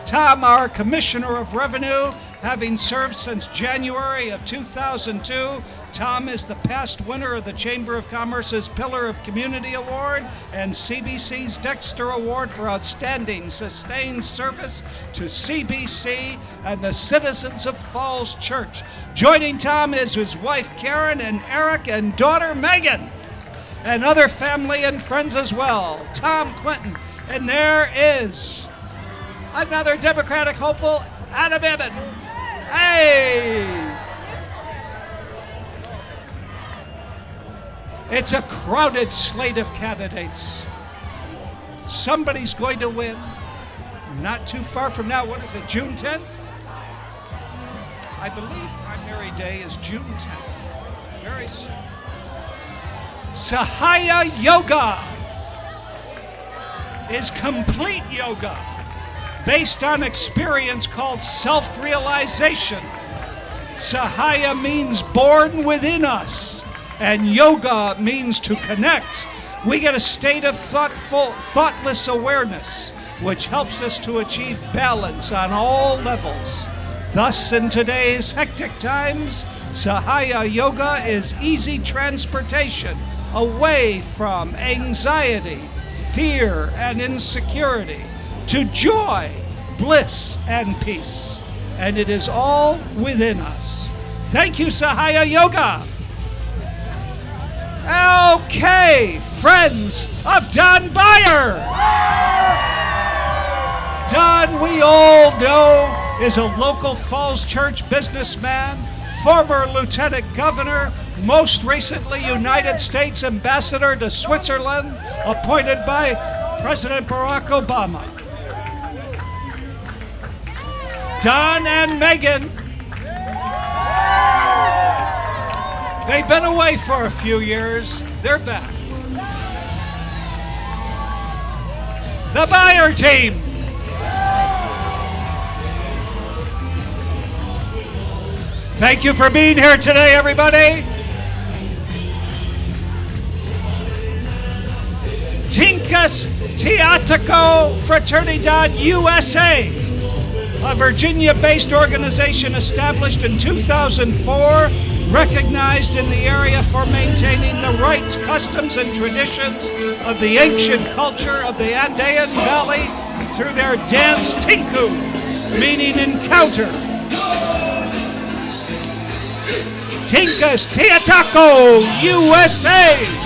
Tom, our Commissioner of Revenue, having served since January of 2002. Tom is the past winner of the Chamber of Commerce's Pillar of Community Award and CBC's Dexter Award for outstanding sustained service to CBC and the citizens of Falls Church. Joining Tom is his wife Karen and Eric and daughter Megan, and other family and friends as well. Tom Clinton. And there is another Democratic hopeful, Adam Ebbin. Hey! It's a crowded slate of candidates. Somebody's going to win. Not too far from now. What is it, June 10th? I believe primary day is June 10th. Very soon. Sahaya Yoga is complete yoga based on experience called self-realization. Sahaya means born within us, and yoga means to connect. We get a state of thoughtless awareness, which helps us to achieve balance on all levels. Thus, in today's hectic times, Sahaya Yoga is easy transportation away from anxiety, fear, and insecurity to joy, bliss, and peace. And it is all within us. Thank you, Sahaya Yoga. Okay, friends of Don Beyer. Don, we all know, is a local Falls Church businessman, former lieutenant governor, most recently United States ambassador to Switzerland, appointed by President Barack Obama. Don and Megan, they've been away for a few years. They're back. The Beyer team. Thank you for being here today, everybody. Tincus Teatico Fraternidad USA, a Virginia-based organization established in 2004, recognized in the area for maintaining the rites, customs, and traditions of the ancient culture of the Andean Valley through their dance Tinku, meaning encounter. Tincus Teatico USA.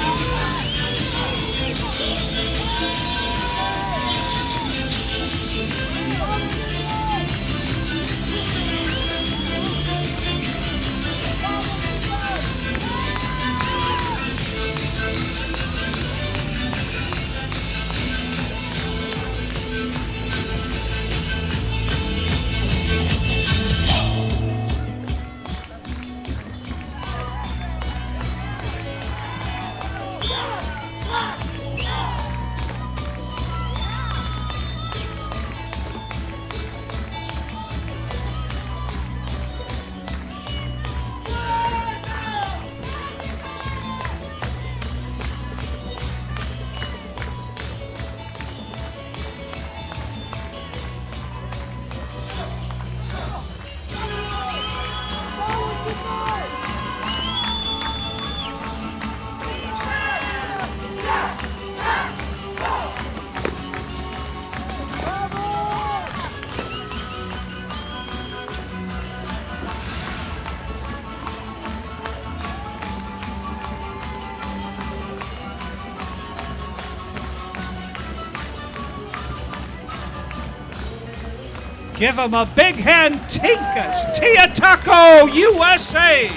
Give them a big hand, Tincus Teatico USA.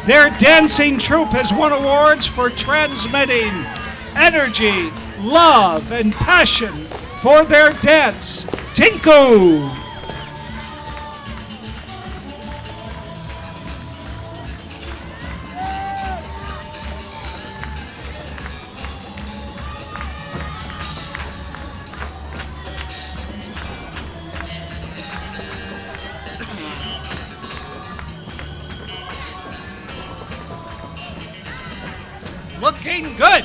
Their dancing troupe has won awards for transmitting energy, love, and passion for their dance, Tinku. Looking good.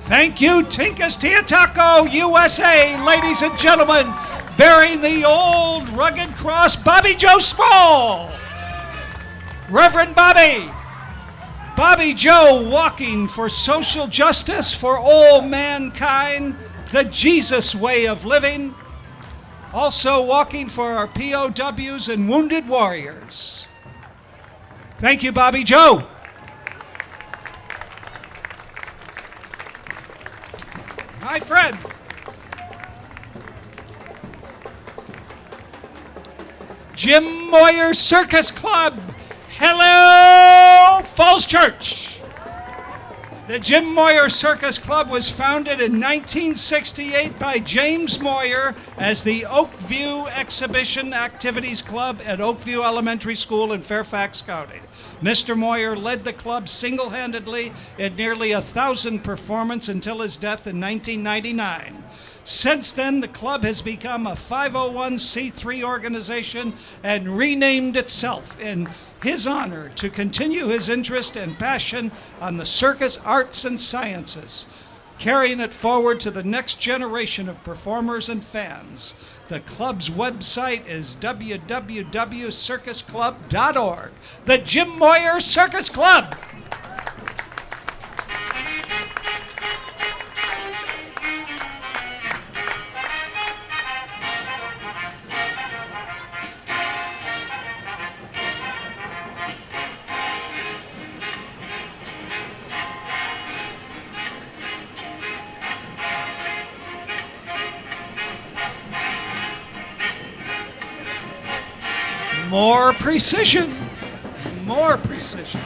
Thank you, Tinkas Tiataco, USA, ladies and gentlemen, bearing the old rugged cross, Bobby Joe Small. Reverend Bobby. Bobby Joe walking for social justice for all mankind, the Jesus way of living. Also walking for our POWs and wounded warriors. Thank you, Bobby Joe. Hi, Fred. Jim Moyer Circus Club. Hello, Falls Church. The Jim Moyer Circus Club was founded in 1968 by James Moyer as the Oakview Exhibition Activities Club at Oakview Elementary School in Fairfax County. Mr. Moyer led the club single-handedly in nearly 1,000 performances until his death in 1999. Since then, the club has become a 501c3 organization and renamed itself in his honor to continue his interest and passion on the circus arts and sciences, carrying it forward to the next generation of performers and fans. The club's website is www.circusclub.org. The Jim Moyer Circus Club. More precision, more precision.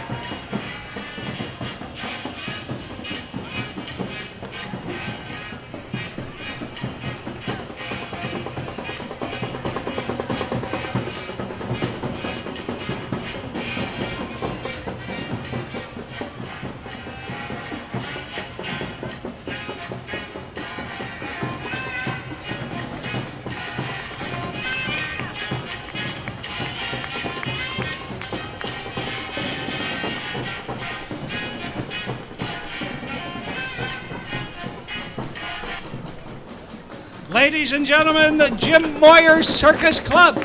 Ladies and gentlemen, the Jim Moyer Circus Club.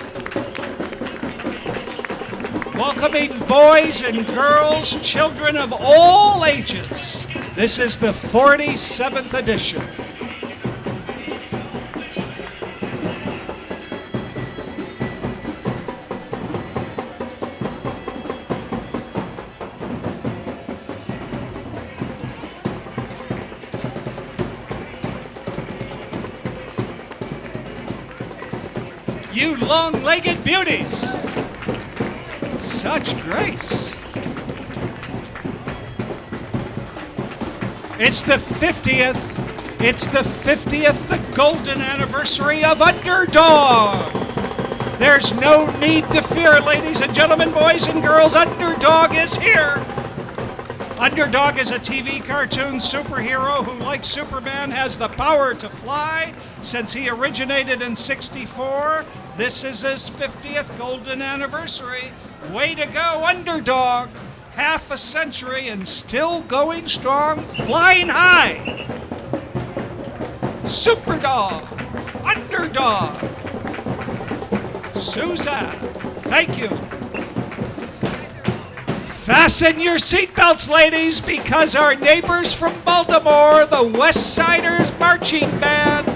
Welcoming boys and girls, children of all ages. This is the 47th edition. You long-legged beauties. Such grace. It's the 50th, the golden anniversary of Underdog. There's no need to fear, ladies and gentlemen, boys and girls. Underdog is here. Underdog is a TV cartoon superhero who, like Superman, has the power to fly. Since he originated in '64, this is his 50th golden anniversary. Way to go, Underdog. Half a century and still going strong, flying high. Superdog, Underdog. Suzanne, thank you. Fasten your seatbelts, ladies, because our neighbors from Baltimore, the West Siders Marching Band,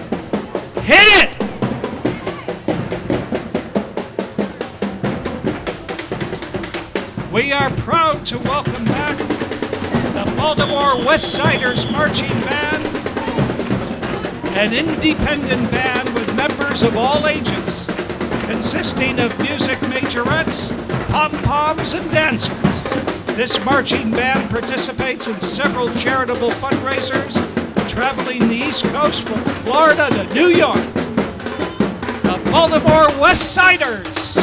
hit it! We are proud to welcome back the Baltimore West Siders Marching Band, an independent band with members of all ages, consisting of music majorettes, pom-poms, and dancers. This marching band participates in several charitable fundraisers, traveling the East Coast from Florida to New York. The Baltimore West Siders.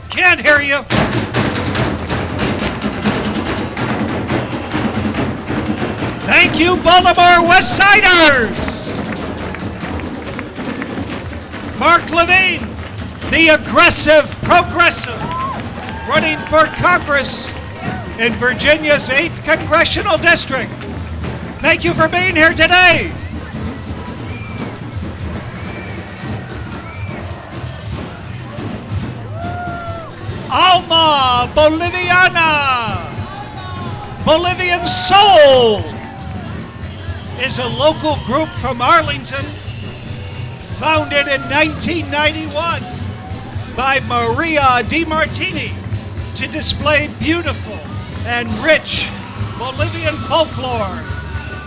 Can't hear you. Thank you, Baltimore West Siders. Mark Levine, the aggressive progressive, running for Congress in Virginia's 8th Congressional District. Thank you for being here today. Alma Boliviana, Bolivian Soul, is a local group from Arlington, founded in 1991 by Maria DiMartini to display beautiful and rich Bolivian folklore.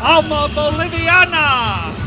Alma Boliviana.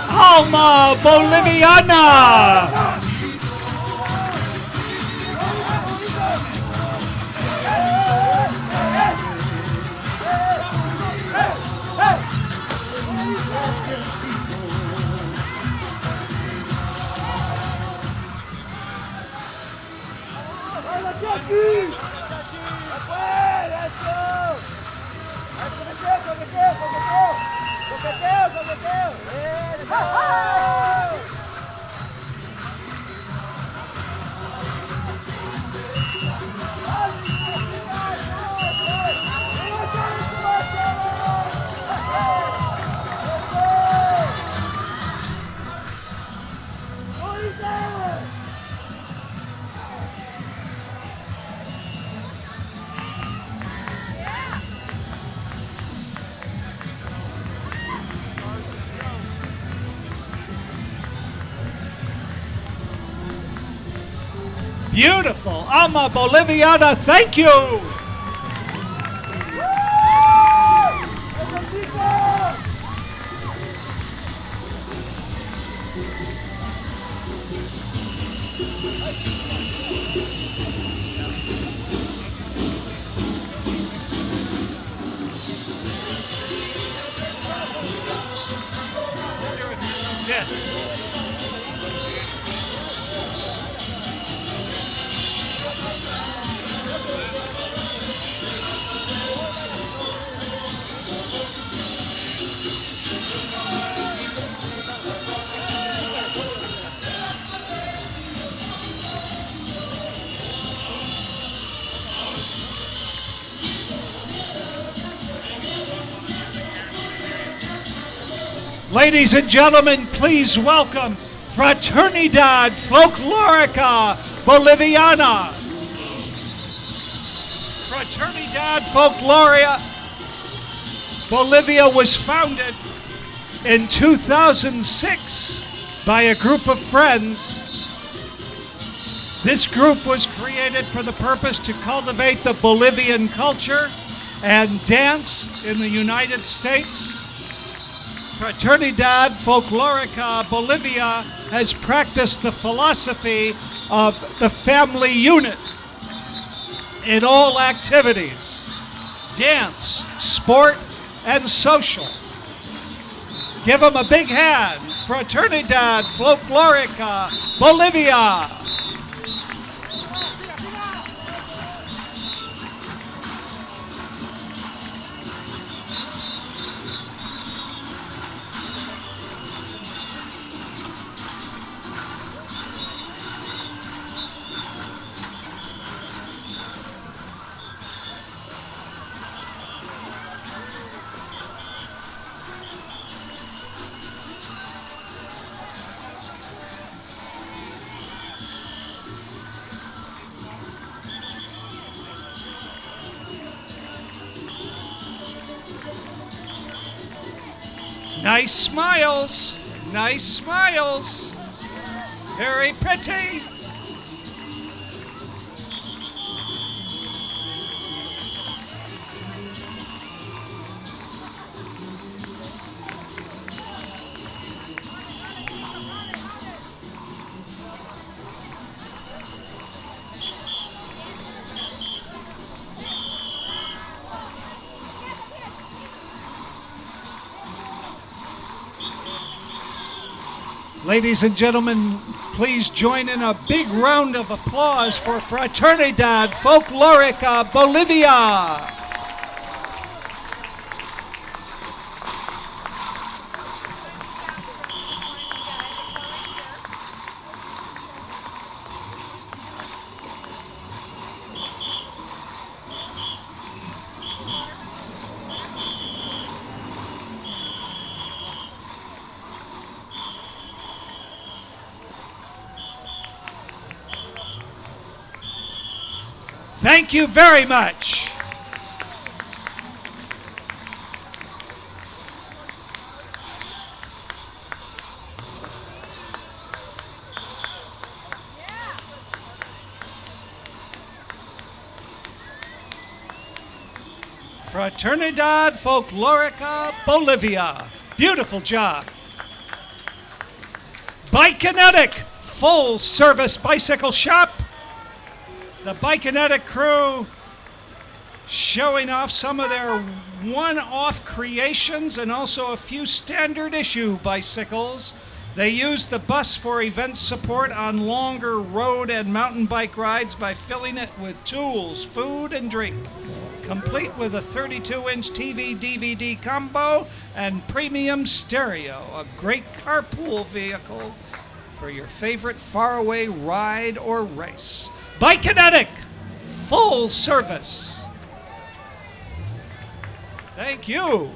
Alma Boliviana. Beautiful. Alma Boliviana, thank you. This is it. Ladies and gentlemen, please welcome Fraternidad Folklorica Boliviana. Fraternidad Folkloria Bolivia was founded in 2006 by a group of friends. This group was created for the purpose to cultivate the Bolivian culture and dance in the United States. Fraternidad Folklorica Bolivia has practiced the philosophy of the family unit in all activities, dance, sport, and social. Give them a big hand. Fraternidad Folklorica Bolivia. Nice smiles, nice smiles. Very pretty. Ladies and gentlemen, please join in a big round of applause for Fraternidad Folklorica Bolivia. Thank you very much. Fraternidad Folklorica Bolivia. Beautiful job. Bikekinetic, full service bicycle shop. The Bikekinetic crew showing off some of their one-off creations and also a few standard issue bicycles. They use the bus for event support on longer road and mountain bike rides by filling it with tools, food, and drink. Complete with a 32-inch TV DVD combo and premium stereo, a great carpool vehicle for your favorite faraway ride or race. Bikekinetic, full service. Thank you.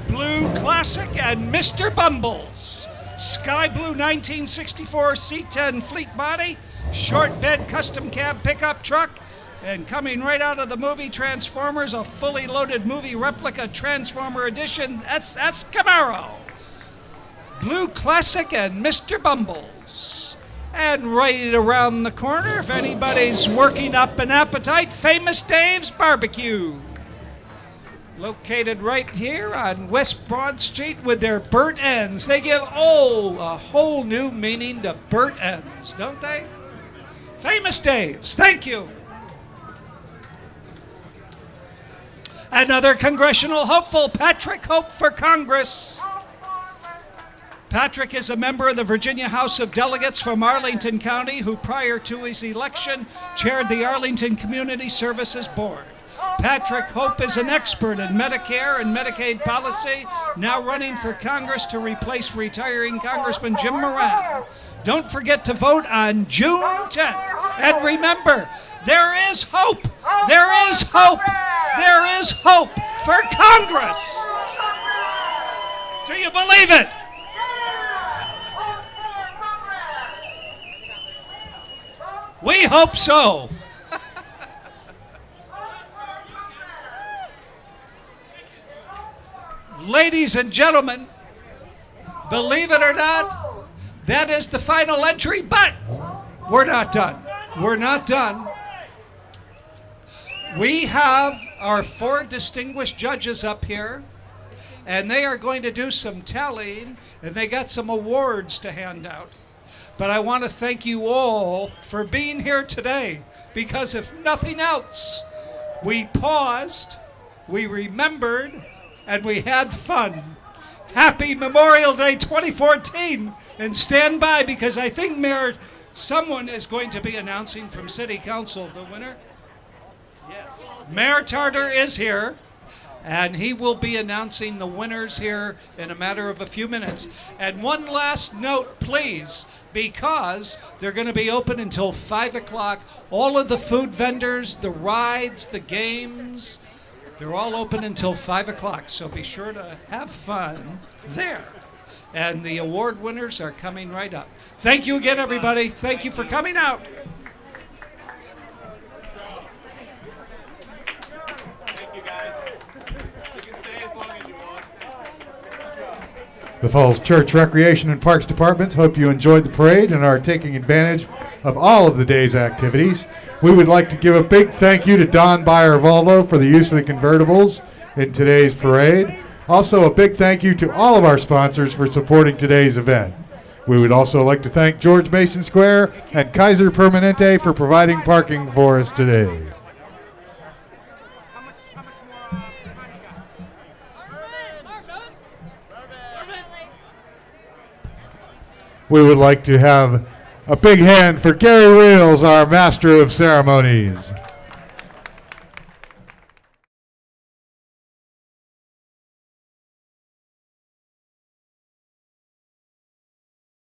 Blue Classic and Mr. Bumbles. Sky Blue 1964 C10 fleet body, short bed custom cab pickup truck, and coming right out of the movie Transformers, a fully loaded movie replica Transformer edition SS Camaro. Blue Classic and Mr. Bumbles. And right around the corner, if anybody's working up an appetite, Famous Dave's Barbecue. Located right here on West Broad Street with their burnt ends. They give, a whole new meaning to burnt ends, don't they? Famous Dave's, thank you. Another congressional hopeful, Patrick Hope for Congress. Patrick is a member of the Virginia House of Delegates from Arlington County who, prior to his election, chaired the Arlington Community Services Board. Patrick Hope is an expert in Medicare and Medicaid policy, now running for Congress to replace retiring Congressman Jim Moran. Don't forget to vote on June 10th. And remember, there is hope. There is hope. There is hope for Congress. Do you believe it? We hope so. Ladies and gentlemen, believe it or not, that is the final entry, but we're not done. We're not done. We have our 4 distinguished judges up here, and they are going to do some tallying, and they got some awards to hand out. But I want to thank you all for being here today, because if nothing else, we paused, we remembered, and we had fun. Happy Memorial Day 2014, and stand by, because I think someone is going to be announcing from City Council the winner. Yes. Mayor Tartar is here, and he will be announcing the winners here in a matter of a few minutes. And one last note, please, because they're going to be open until 5 o'clock. All of the food vendors, the rides, the games, they're all open until 5 o'clock, so be sure to have fun there. And the award winners are coming right up. Thank you again, everybody. Thank you for coming out. The Falls Church Recreation and Parks Department hope you enjoyed the parade and are taking advantage of all of the day's activities. We would like to give a big thank you to Don Beyer Volvo for the use of the convertibles in today's parade. Also, a big thank you to all of our sponsors for supporting today's event. We would also like to thank George Mason Square and Kaiser Permanente for providing parking for us today. We would like to have a big hand for Gary Reels, our Master of Ceremonies.